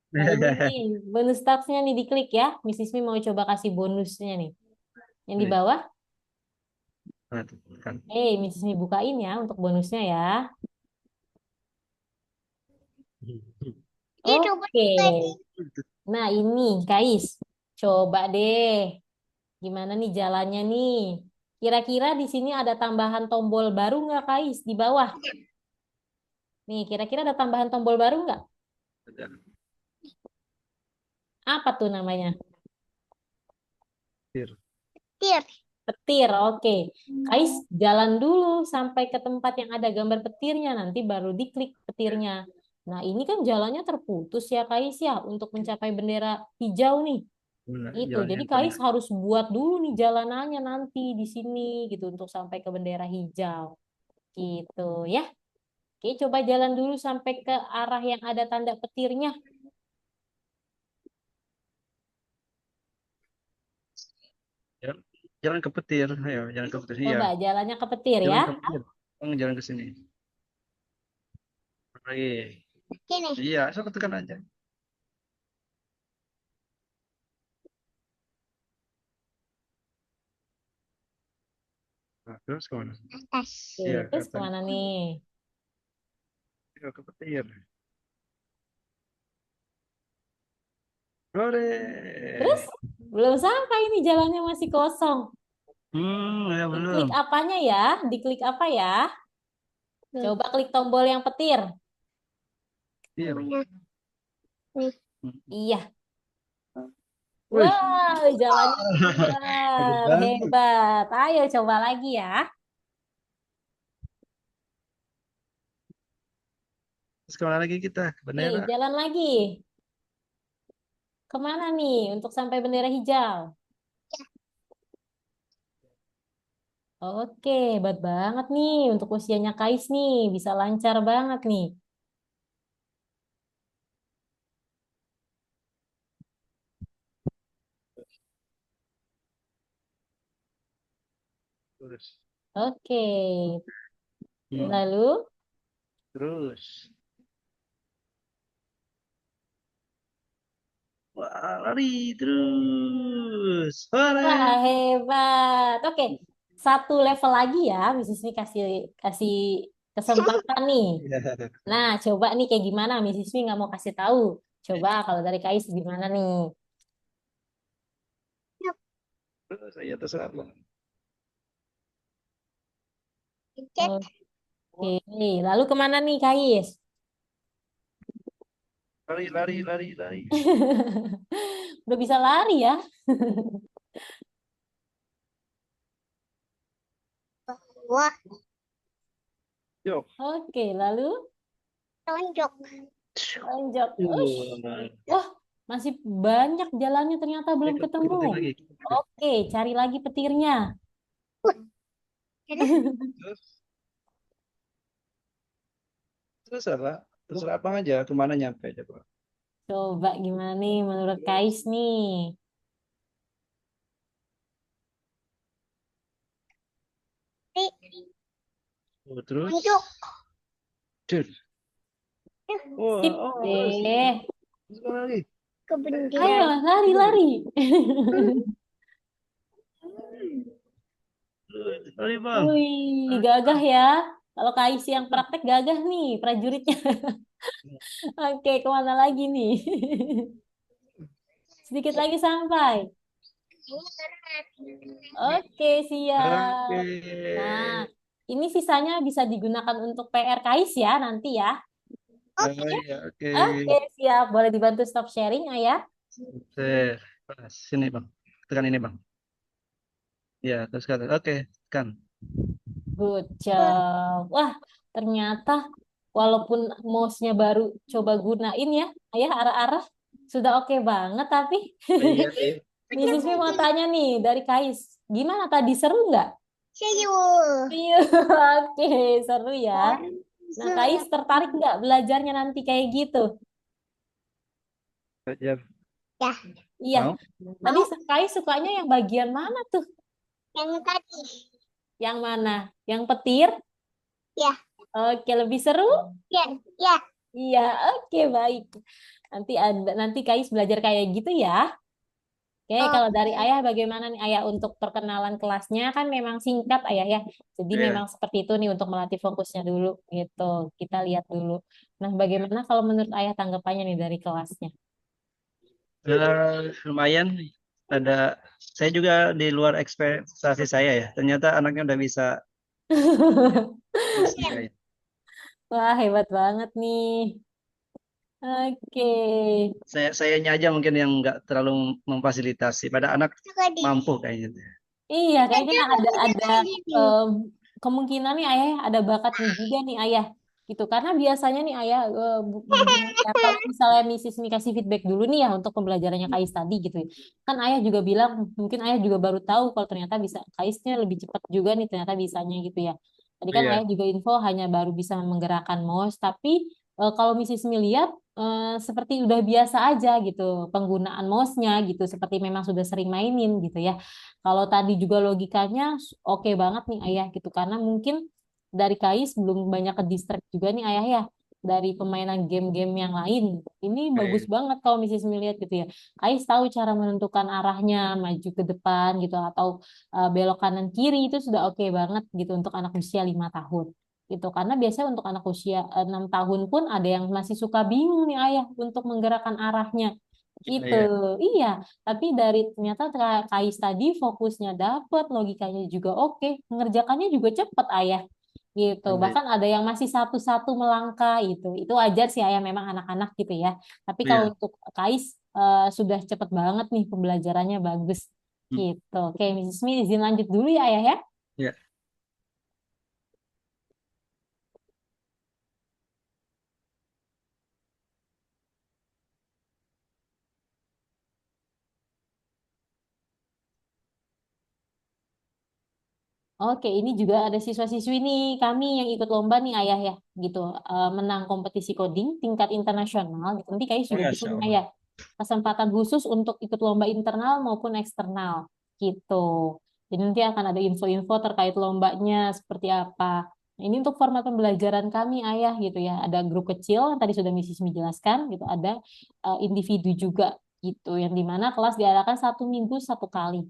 Nah, ini nih, bonus task-nya nih diklik ya. Miss Ismi mau coba kasih bonusnya nih. Yang di Nih. bawah. Nah, tuh, tekan. Miss Ismi bukain ya untuk bonusnya ya. Dia coba Oke. tadi. Nah, ini Kais. Coba deh. Gimana nih jalannya nih? Kira-kira di sini ada tambahan tombol baru nggak, Kais, di bawah? Nih, kira-kira ada tambahan tombol baru nggak? Ada. Apa tuh namanya? Tir. Tir. Petir, oke. Kais jalan dulu sampai ke tempat yang ada gambar petirnya, nanti baru diklik petirnya. Nah, ini kan jalannya terputus ya, Kais ya, untuk mencapai bendera hijau nih. Mana Itu, jalan jadi yang Kais paling harus buat dulu nih jalanannya nanti di sini gitu untuk sampai ke bendera hijau. Gitu ya. Oke, coba jalan dulu sampai ke arah yang ada tanda petirnya. jalan, jalan ke petir. Ayo, jalan ke petir. Iya. Coba jalannya ke petir ya. Jalan ke petir. Jalan ke sini. Lagi. Gini. Iya, so tekan aja. Nah, terus kemana? Atas. Oke, Iya, ke terus atas. kemana nih? Iya, ke petir. Hore. Terus belum sampai ini jalannya masih kosong. Ya Diklik belum. apanya ya? Diklik apa ya? Coba klik tombol yang petir. Petir. Mana? Nih. Iya. Wih. Wow, jalannya Bagus keluar. banget. Hebat. Ayo coba lagi ya. Terus kemana lagi kita? Ke Nih, bendera. jalan lagi. Kemana nih untuk sampai bendera hijau? Oke, hebat banget nih untuk usianya Kais nih. Bisa lancar banget nih. Terus. Oke, Hmm. lalu Terus. Wah, lari terus. Hore. wah hebat. Oke, satu level lagi ya. Miss ini kasih kasih kesempatan nih. Iya. Nah, coba nih kayak gimana? Miss Ismi nggak mau kasih tahu. Coba kalau dari Kais gimana nih? Saya terserah Bang. Cek. Oke, lalu kemana nih Kais? Lari, lari, lari, lari. Udah bisa lari ya? Wah, Yuk. Oke, lalu tonjok. lonjak. Ush. Wah, masih banyak jalannya ternyata belum ketemu. Ikutin lagi. Oke, cari lagi petirnya. Terus, terserah. Terserah Abang aja kemana nyampe coba. Coba gimana nih menurut Kais nih? Terus, Tonjok. cur. Wah, Sip oh, deh. terus kemana lagi? Ke Ayo, bendera. lari-lari. Lari Bang. Wih, gagah ya. Kalau Kais yang praktek gagah nih prajuritnya. Oke, kemana lagi nih? Sedikit lagi sampai. Oke, siap. Oke. Nah, ini sisanya bisa digunakan untuk PR Kais ya nanti ya. Oh iya, oke. Oke, siap. Boleh dibantu stop sharing, Ayah? Oke. Pas, sini Bang. Tekan ini Bang. Ya, terus kan. Oke, tekan. Good job. Wah, ternyata walaupun mouse-nya baru coba gunain ya, Ayah arah-arah sudah oke banget. Tapi Oh, iya sih. Mrs. Mi mau tanya nih dari Kais, gimana tadi seru nggak? Seru. Iya, oke, seru ya. Nah, Kais tertarik nggak belajarnya nanti kayak gitu? Belajar. Ya, Iya. Mau? Tadi Kais sukanya yang bagian mana tuh? yang tadi. Yang mana? Yang petir? Ya, Oke, lebih seru? ya, ya. Iya, oke baik. Nanti Kais belajar kayak gitu ya. Oke, kalau dari Oke. Ayah bagaimana nih Ayah untuk perkenalan kelasnya kan memang singkat Ayah ya. Jadi Iya. memang seperti itu nih untuk melatih fokusnya dulu gitu. Kita lihat dulu. Nah, bagaimana kalau menurut Ayah tanggapannya nih dari kelasnya? Lumayan. Ada. Saya juga di luar ekspektasi saya ya. Ternyata anaknya udah bisa. Bisa ya. Wah, hebat banget nih. Oke. Sayanya aja mungkin yang nggak terlalu memfasilitasi. Pada anak Tadi. mampu kayaknya. Iya, kayaknya Kita ada tadi nih. em, kemungkinan nih ayah ada bakatnya juga nih ayah gitu. Karena biasanya nih ayah ya, kalau misalnya Mrs. Mi kasih feedback dulu nih ya untuk pembelajarannya Kais tadi gitu ya. Kan ayah juga bilang mungkin ayah juga baru tahu kalau ternyata bisa Kaisnya lebih cepat juga nih ternyata bisanya gitu ya. Tadi kan ayah Iya. juga info hanya baru bisa menggerakkan mouse tapi kalau Mrs. Mi lihat seperti udah biasa aja gitu penggunaan mouse-nya gitu seperti memang sudah sering mainin gitu ya. Kalau tadi juga logikanya oke banget nih Ayah gitu karena mungkin dari Kais belum banyak ke distract juga nih Ayah ya dari permainan game-game yang lain. Ini bagus Iya. banget kalau Mrs. Melihat gitu ya. Kais tahu cara menentukan arahnya maju ke depan gitu atau belok kanan kiri itu sudah oke banget gitu untuk anak usia 5 tahun. Gitu karena biasanya untuk anak usia 6 tahun pun ada yang masih suka bingung nih Ayah untuk menggerakkan arahnya gitu. Iya. Iya, tapi dari ternyata Kais tadi fokusnya dapet, logikanya juga oke, mengerjakannya juga cepet ayah gitu. Bahkan ada yang masih satu-satu melangkah itu. Itu wajar sih ayah memang anak-anak gitu ya. Tapi kalau Iya. untuk Kais sudah cepet banget nih pembelajarannya bagus gitu. Oke, Mrs. Smith izin lanjut dulu ya ayah ya. Iya. Oke, ini juga ada siswa-siswi nih kami yang ikut lomba nih ayah ya, gitu. Menang kompetisi coding tingkat internasional. Gitu. Nanti kayaknya juga bisa Masya nih Allah. ayah kesempatan khusus untuk ikut lomba internal maupun eksternal, gitu. Jadi nanti akan ada info-info terkait lombanya seperti apa. Nah, ini untuk format pembelajaran kami ayah gitu ya. Ada grup kecil yang tadi sudah Mrs. Mi jelaskan, gitu. Ada individu juga gitu, yang dimana kelas diadakan 1 minggu 1 kali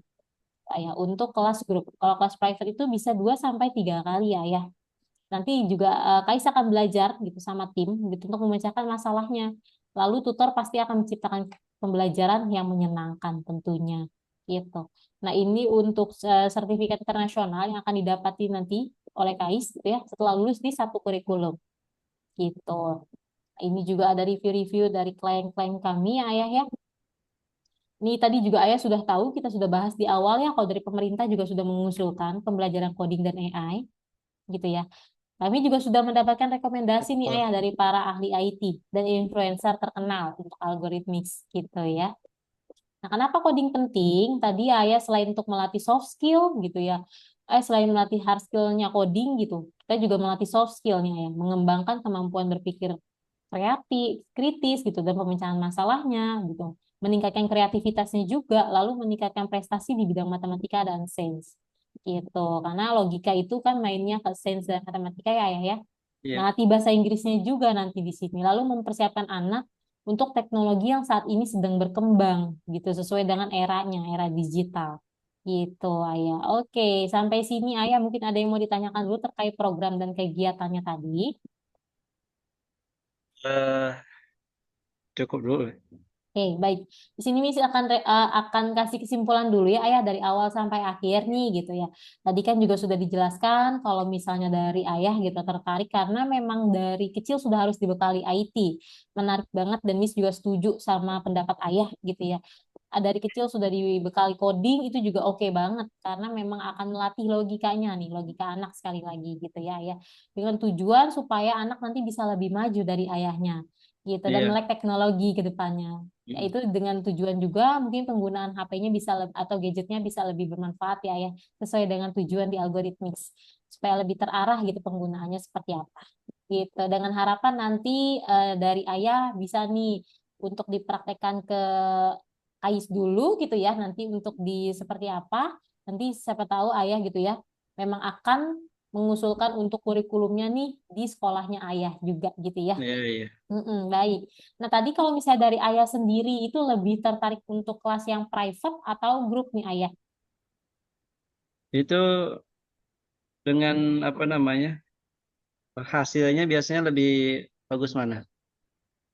ya untuk kelas grup. Kalau kelas private itu bisa 2 sampai 3 kali ya. Nanti juga Kais akan belajar gitu sama tim gitu untuk memecahkan masalahnya. Lalu tutor pasti akan menciptakan pembelajaran yang menyenangkan tentunya. gitu. Nah, ini untuk sertifikat internasional yang akan didapati nanti oleh KAIS gitu ya setelah lulus di satu kurikulum gitu. Ini juga ada review-review dari klien-klien kami ya Ayah ya. Ini tadi juga Ayah sudah tahu, kita sudah bahas di awal ya, kalau dari pemerintah juga sudah mengusulkan pembelajaran coding dan AI gitu ya. Kami juga sudah mendapatkan rekomendasi nih Betul. Ayah dari para ahli IT dan influencer terkenal untuk algoritmix gitu ya. Nah, kenapa coding penting? Tadi Ayah selain untuk melatih soft skill gitu ya, selain melatih hard skill-nya coding gitu, kita juga melatih soft skill-nya ya, mengembangkan kemampuan berpikir kreatif, kritis gitu dan pemecahan masalahnya gitu. Meningkatkan kreativitasnya juga, lalu meningkatkan prestasi di bidang matematika dan sains. Gitu. Karena logika itu kan mainnya ke sains dan matematika ya, Ayah ya. Iya. Melatih bahasa Inggrisnya juga nanti di sini. Lalu mempersiapkan anak untuk teknologi yang saat ini sedang berkembang gitu sesuai dengan eranya, era digital. Gitu, Ayah. Oke, sampai sini Ayah mungkin ada yang mau ditanyakan dulu terkait program dan kegiatannya tadi. Eh, Cukup dulu. Oke, baik. Di sini Miss akan kasih kesimpulan dulu ya, Ayah, dari awal sampai akhir nih gitu ya. Tadi kan juga sudah dijelaskan kalau misalnya dari Ayah gitu tertarik karena memang dari kecil sudah harus dibekali IT. Menarik banget dan Miss juga setuju sama pendapat Ayah gitu ya. Dari kecil sudah dibekali coding itu juga oke banget karena memang akan melatih logikanya nih, logika anak sekali lagi gitu ya, Ayah. Dengan tujuan supaya anak nanti bisa lebih maju dari ayahnya gitu dan Iya. melek teknologi ke depannya. Mm. Yaitu dengan tujuan juga mungkin penggunaan HP-nya bisa atau gadgetnya bisa lebih bermanfaat ya sesuai dengan tujuan di algoritmix supaya lebih terarah gitu penggunaannya seperti apa. Gitu. Dengan harapan nanti dari Ayah bisa nih untuk dipraktekkan ke KAIS dulu gitu ya nanti untuk di seperti apa nanti siapa tahu Ayah gitu ya memang akan mengusulkan untuk kurikulumnya nih di sekolahnya Ayah juga gitu ya. Iya, iya. Baik. Nah, tadi kalau misalnya dari Ayah sendiri itu lebih tertarik untuk kelas yang private atau grup nih Ayah? Itu dengan apa namanya? Hasilnya biasanya lebih bagus mana?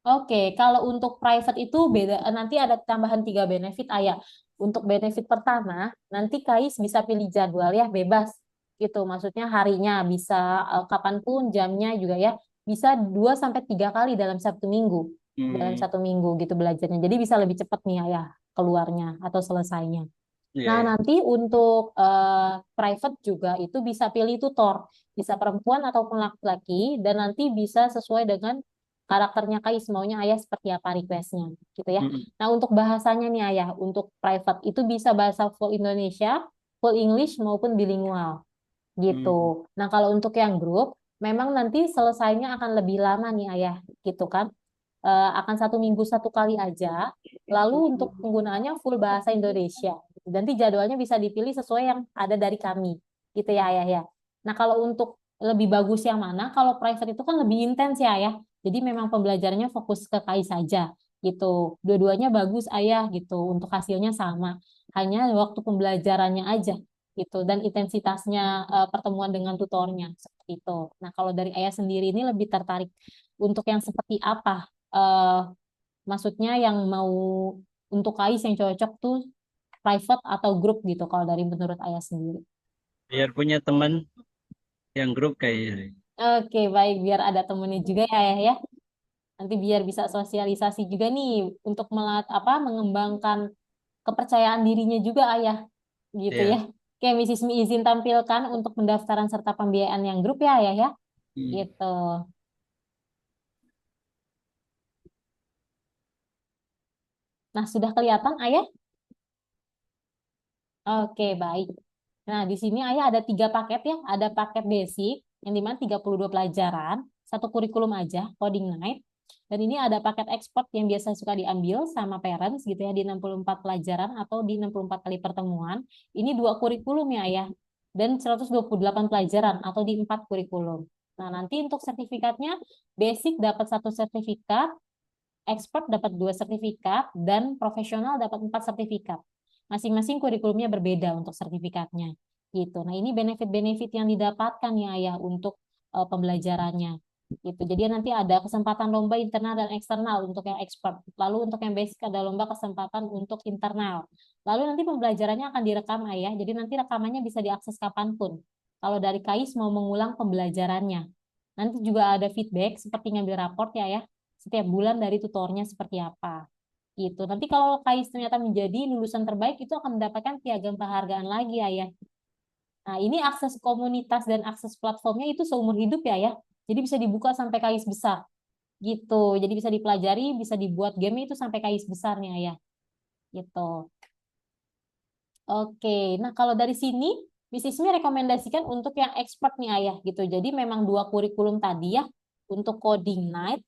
Oke, kalau untuk private itu beda, nanti ada tambahan 3 benefit Ayah. Untuk benefit pertama, nanti KAIS bisa pilih jadwal ya, bebas gitu. Maksudnya harinya bisa kapanpun, jamnya juga ya. Bisa 2 sampai 3 kali dalam satu minggu. Dalam Hmm, satu minggu gitu belajarnya. Jadi bisa lebih cepat nih Ayah keluarnya atau selesainya. iya, Nah, iya. nanti untuk private juga itu bisa pilih tutor, bisa perempuan ataupun laki-laki, dan nanti bisa sesuai dengan karakternya Kais, maunya Ayah seperti apa requestnya, gitu ya. Mm-mm. Nah, untuk bahasanya nih Ayah, untuk private itu bisa bahasa full Indonesia, full English maupun bilingual, Mm. gitu. Nah, kalau untuk yang grup, memang nanti selesainya akan lebih lama nih Ayah, gitu kan. Akan 1 minggu 1 kali aja. Lalu untuk penggunaannya full bahasa Indonesia. Nanti jadwalnya bisa dipilih sesuai yang ada dari kami, gitu ya Ayah ya. Nah kalau untuk lebih bagus yang mana? Kalau private itu kan lebih intens ya Ayah. Jadi memang pembelajarannya fokus ke KAI saja, gitu. Dua-duanya bagus Ayah, gitu. Untuk hasilnya sama. Hanya waktu pembelajarannya aja, gitu. Dan intensitasnya pertemuan dengan tutornya seperti itu. Nah kalau dari Ayah sendiri ini lebih tertarik untuk yang seperti apa? eh Maksudnya yang mau untuk KAIS yang cocok tuh private atau grup gitu kalau dari menurut Ayah sendiri. Biar punya teman yang grup kayaknya. Oke, baik biar ada temennya juga ya Ayah ya. Nanti biar bisa sosialisasi juga nih untuk mengembangkan kepercayaan dirinya juga Ayah gitu ya. Iya. Oke, Mrs. Mi izin tampilkan untuk pendaftaran serta pembiayaan yang grup ya Ayah ya. Hmm. Gitu. Nah, sudah kelihatan Ayah? Oke, baik. Nah, di sini Ayah ada 3 paket ya. Ada paket basic, yang dimana 32 pelajaran, satu kurikulum aja, coding night. Dan ini ada paket expert yang biasa suka diambil sama parents gitu ya, di 64 pelajaran atau di 64 kali pertemuan. Ini 2 kurikulum ya Ayah. Dan 128 pelajaran atau di 4 kurikulum. Nah, nanti untuk sertifikatnya, basic dapat 1 sertifikat, expert dapat 2 sertifikat, dan profesional dapat 4 sertifikat. Masing-masing kurikulumnya berbeda untuk sertifikatnya. Gitu. Nah, ini benefit-benefit yang didapatkan ya Ayah untuk pembelajarannya. Gitu. Jadi nanti ada kesempatan lomba internal dan eksternal untuk yang expert. Lalu untuk yang basic ada lomba kesempatan untuk internal. Lalu nanti pembelajarannya akan direkam ayah, jadi nanti rekamannya bisa diakses kapanpun. Kalau dari KAIS mau mengulang pembelajarannya. Nanti juga ada feedback seperti ngambil raport ya, setiap bulan dari tutornya seperti apa. Gitu. Nanti kalau KAIS ternyata menjadi lulusan terbaik itu akan mendapatkan piagam penghargaan lagi ayah. Nah, ini akses komunitas dan akses platformnya itu seumur hidup ya. Jadi bisa dibuka sampai KAIS besar. Gitu. Jadi bisa dipelajari, bisa dibuat game itu sampai KAIS besar nih ayah. Gitu. Oke, nah kalau dari sini, Miss Ismi rekomendasikan untuk yang expert nih Ayah gitu. Jadi memang dua kurikulum tadi ya, untuk coding night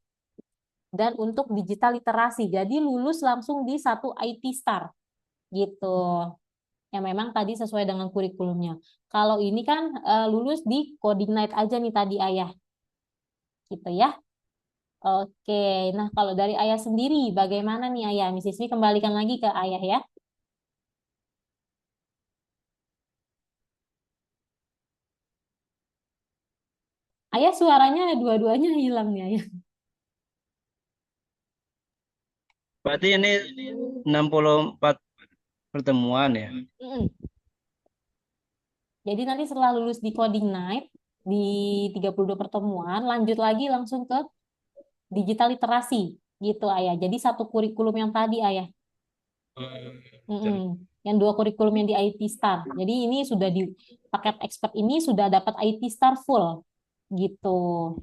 dan untuk digital literasi. Jadi lulus langsung di satu IT Star gitu. Yang memang tadi sesuai dengan kurikulumnya. Kalau ini kan lulus di coding night aja nih tadi Ayah. Gitu ya. Oke, nah kalau dari Ayah sendiri, bagaimana nih Ayah? Miss Ismi kembalikan lagi ke Ayah ya. Ayah suaranya dua-duanya hilang nih Ayah. Berarti ini 64 pertemuan ya. Mm-mm. Jadi nanti setelah lulus di coding night di 32 pertemuan, lanjut lagi langsung ke digital literasi gitu Ayah. Jadi satu kurikulum yang tadi Ayah. Mm-mm. Yang dua kurikulum yang di IT Star. Jadi ini sudah di paket expert ini sudah dapat IT Star full gitu.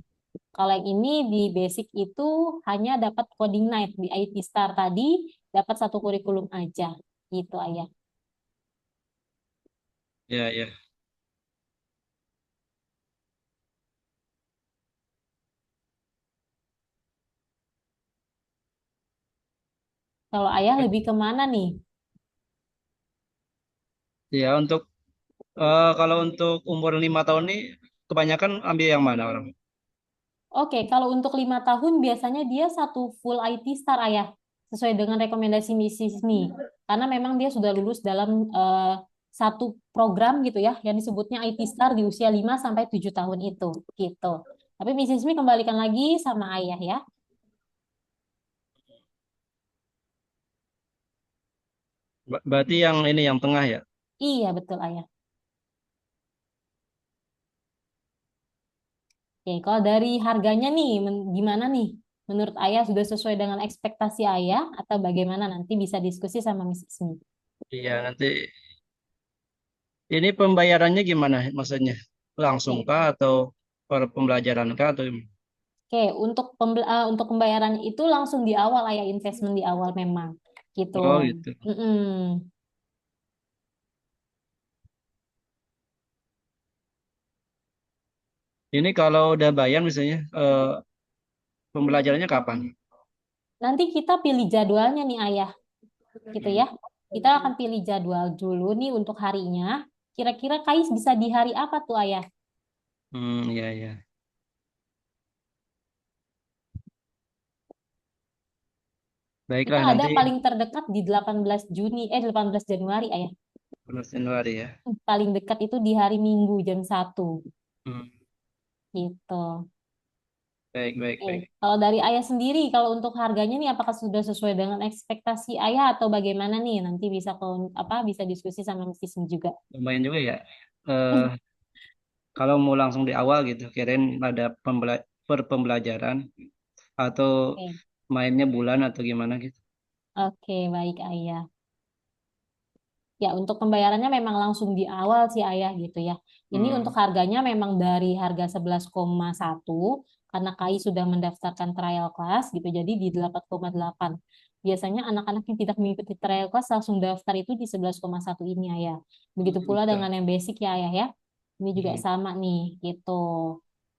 Kalau yang ini di basic itu hanya dapat coding night di IT Star tadi dapat satu kurikulum aja gitu Ayah. Ya, ya. Kalau Ayah lebih kemana nih? Ya, kalau untuk umur 5 tahun ini kebanyakan ambil yang mana orang? Oke, kalau untuk 5 tahun biasanya dia satu full IT Star Ayah, sesuai dengan rekomendasi Mrs. Mi. Karena memang dia sudah lulus dalam satu program gitu ya, yang disebutnya IT Star di usia 5 sampai 7 tahun itu, gitu. Tapi Mrs. Mi kembalikan lagi sama Ayah ya. Berarti yang ini yang tengah ya. Iya, betul Ayah. Oke, kalau dari harganya nih, gimana nih? Menurut Ayah sudah sesuai dengan ekspektasi Ayah atau bagaimana nanti bisa diskusi sama Mrs. Mi? Iya, nanti ini pembayarannya gimana maksudnya? Langsung kah atau per pembelajaran kah atau gimana? Oke, untuk pembayaran itu langsung di awal ayah investment di awal memang gitu. Oh gitu. Mm-mm. Ini kalau udah bayar misalnya pembelajarannya kapan? Nanti kita pilih jadwalnya nih ayah, gitu ya. Kita akan pilih jadwal dulu nih untuk harinya. Kira-kira Kais bisa di hari apa tuh ayah? Iya, iya. Kita Baiklah ada nanti paling terdekat di 18 Juni, 18 Januari ayah. 11 Januari ya. Paling dekat itu di hari Minggu jam 1, Hmm, gitu. baik, baik, Oke, baik. kalau dari ayah sendiri, kalau untuk harganya nih, apakah sudah sesuai dengan ekspektasi ayah atau bagaimana nih? Nanti bisa bisa diskusi sama Mrs. juga. Lumayan juga ya. Eh Kalau mau langsung di awal gitu, kirain ada per pembelajaran atau Oke, mainnya bulan atau gimana gitu. oke, baik ayah. Ya, untuk pembayarannya memang langsung di awal sih ayah gitu ya. Ini untuk Hmm, harganya memang dari harga 11,1 karena KAI sudah mendaftarkan trial class gitu. Jadi di 8,8. Biasanya anak-anak yang tidak mengikuti trial class langsung daftar itu di 11,1 ini ayah. Begitu pula gitu. dengan yang basic ya ayah ya. Ini juga Hmm, sama nih gitu.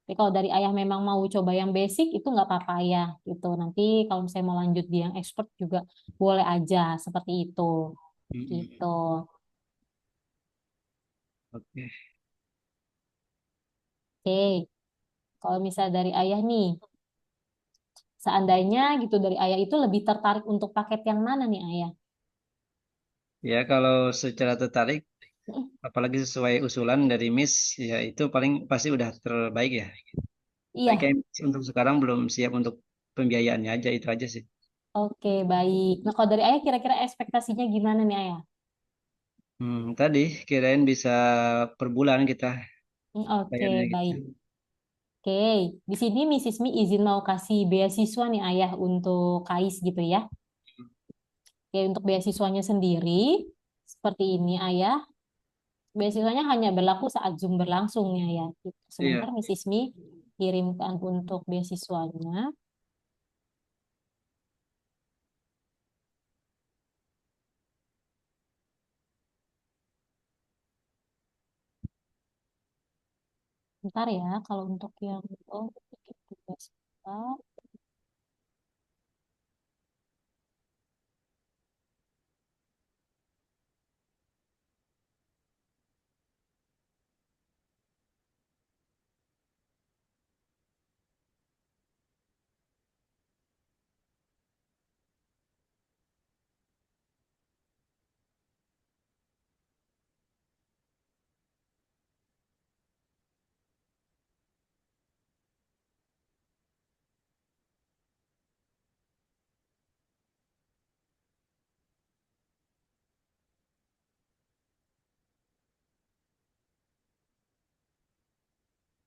Tapi kalau dari ayah memang mau coba yang basic itu nggak apa-apa ayah gitu. Nanti kalau misalnya mau lanjut di yang expert juga boleh aja seperti itu gitu. hmm. Oke. Oke, kalau misalnya dari ayah nih, seandainya gitu dari ayah itu lebih tertarik untuk paket yang mana nih ayah? Ya kalau secara tertarik, Mm, apalagi sesuai usulan dari Miss, ya itu paling pasti udah terbaik ya. Tapi iya, kayak untuk sekarang belum siap untuk pembiayaannya aja itu aja sih. oke baik. Nah kalau dari ayah kira-kira ekspektasinya gimana nih ayah? Tadi kirain bisa per bulan kita Oke, bayarnya gitu. baik. Oke, di sini Mrs. Mi izin mau kasih beasiswa nih ayah untuk KAIS gitu ya. Oke, untuk beasiswanya sendiri seperti ini ayah. Beasiswanya hanya berlaku saat Zoom berlangsung ya ya. Sebentar Iya. Mrs. Mi kirimkan untuk beasiswanya. Bentar ya, kalau untuk yang oh, sebentar.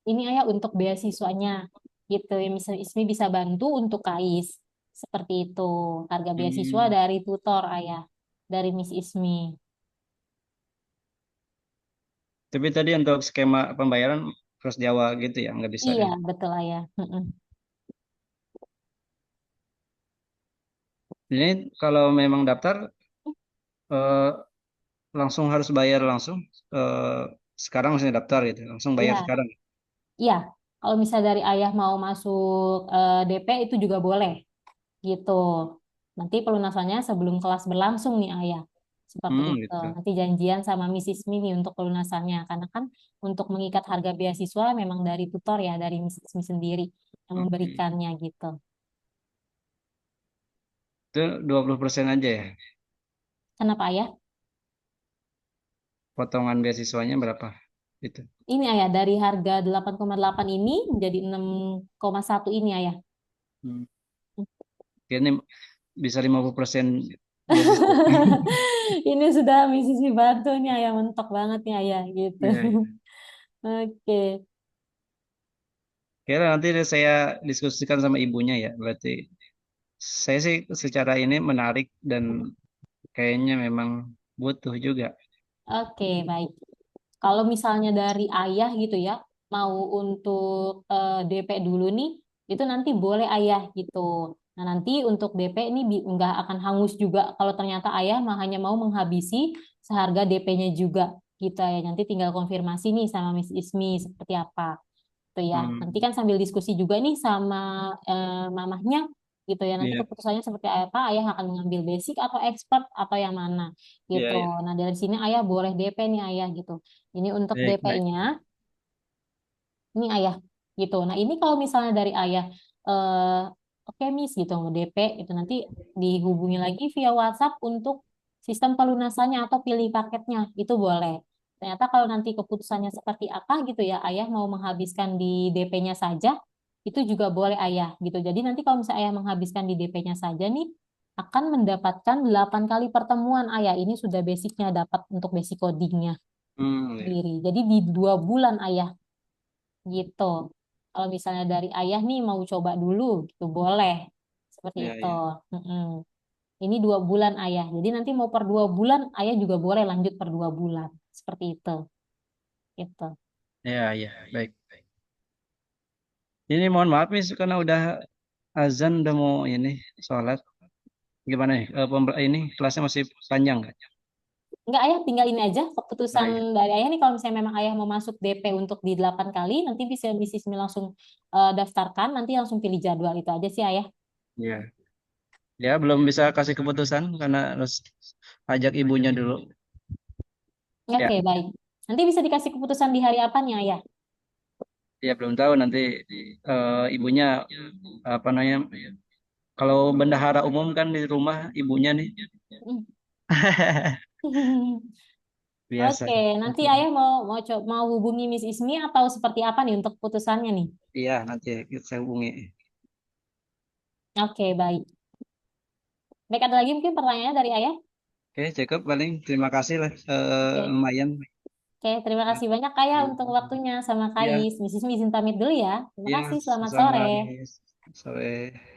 Ini ayah untuk beasiswanya gitu. Ya, misalnya Ismi bisa bantu untuk KAIS. Seperti itu. Harga beasiswa Hmm. dari tutor ayah. Dari Miss Ismi. Tapi tadi untuk skema pembayaran harus di awal gitu ya, nggak bisa Iya, ya. betul ayah. Mm-mm. Ini kalau memang daftar eh, langsung harus bayar langsung eh, sekarang misalnya daftar gitu, langsung bayar Iya, sekarang. iya. Kalau misalnya dari ayah mau masuk DP itu juga boleh gitu. Nanti pelunasannya sebelum kelas berlangsung nih ayah. Seperti itu. Gitu. Nanti janjian sama Mrs. Mi nih untuk pelunasannya. Karena kan untuk mengikat harga beasiswa memang dari tutor ya, dari Mrs. Mi sendiri yang Oke. memberikannya gitu. Itu 20% aja ya. Kenapa ayah? Potongan beasiswanya berapa? Itu. Ini ayah dari harga 8,8 ini menjadi 6,1 ini ayah. Hmm. Ini bisa 50% beasiswa. Ini sudah Mrs. Mi bantu nih ayah, mentok banget nih ayah gitu. Iya, iya. Oke. Kira nanti deh saya diskusikan sama ibunya ya. Berarti saya sih secara ini menarik dan kayaknya memang butuh juga. Oke, baik. Kalau misalnya dari ayah gitu ya, mau untuk DP dulu nih, itu nanti boleh ayah gitu. Nah, nanti untuk DP ini nggak akan hangus juga kalau ternyata ayah hanya mau menghabisi seharga DP-nya juga gitu ya. Nanti tinggal konfirmasi nih sama Miss Ismi seperti apa gitu ya. Nanti Hmm, kan sambil diskusi juga nih sama mamahnya gitu ya. Nanti iya, keputusannya seperti apa, ayah akan mengambil basic atau expert atau yang mana iya, gitu. iya. Nah, dari sini ayah boleh DP nih ayah gitu. Ini untuk Baik, baik. DP-nya, ini ayah gitu. Nah, ini kalau misalnya dari ayah, eh, oke Miss gitu, mau DP itu nanti dihubungi lagi via WhatsApp untuk sistem pelunasannya atau pilih paketnya, itu boleh. Ternyata kalau nanti keputusannya seperti apa gitu ya, ayah mau menghabiskan di DP-nya saja, itu juga boleh ayah gitu. Jadi nanti kalau misalnya ayah menghabiskan di DP-nya saja nih, akan mendapatkan 8 kali pertemuan ayah. Ini sudah basicnya dapat untuk basic codingnya Iya, sendiri. Jadi di 2 bulan ayah gitu. Kalau misalnya dari ayah nih mau coba dulu gitu boleh seperti iya, itu. iya. Mm-mm. Ini 2 bulan ayah. Jadi nanti mau per 2 bulan ayah juga boleh lanjut per 2 bulan seperti itu. Gitu. Iya, iya, baik. Ini mohon maaf nih karena udah azan udah mau ini sholat. Gimana nih? Ini kelasnya masih panjang nggak? Enggak ayah tinggal ini aja Ah, keputusan iya. dari ayah nih kalau misalnya memang ayah mau masuk DP untuk di 8 kali nanti bisa bisnis langsung daftarkan nanti langsung pilih jadwal itu aja sih ayah. Iya. Ya, belum bisa kasih keputusan karena harus ajak ibunya dulu. Ya, Oke baik. Nanti bisa dikasih keputusan di hari apa nih ayah? ya belum tahu nanti ibunya apa namanya. Kalau bendahara umum kan di rumah ibunya nih. Biasa. Oke, nanti ayah mau hubungi Miss Ismi atau seperti apa nih untuk putusannya nih? Iya, nanti saya hubungi. Oke, baik. Baik, ada lagi mungkin pertanyaannya dari ayah? Oke, cukup paling terima kasih lah. Oke, Lumayan. oke, terima kasih banyak Kak ya untuk waktunya sama Ya, Kais. Mrs. izin pamit dulu ya. Terima ya, kasih, selamat sama sore. Miss. Sore.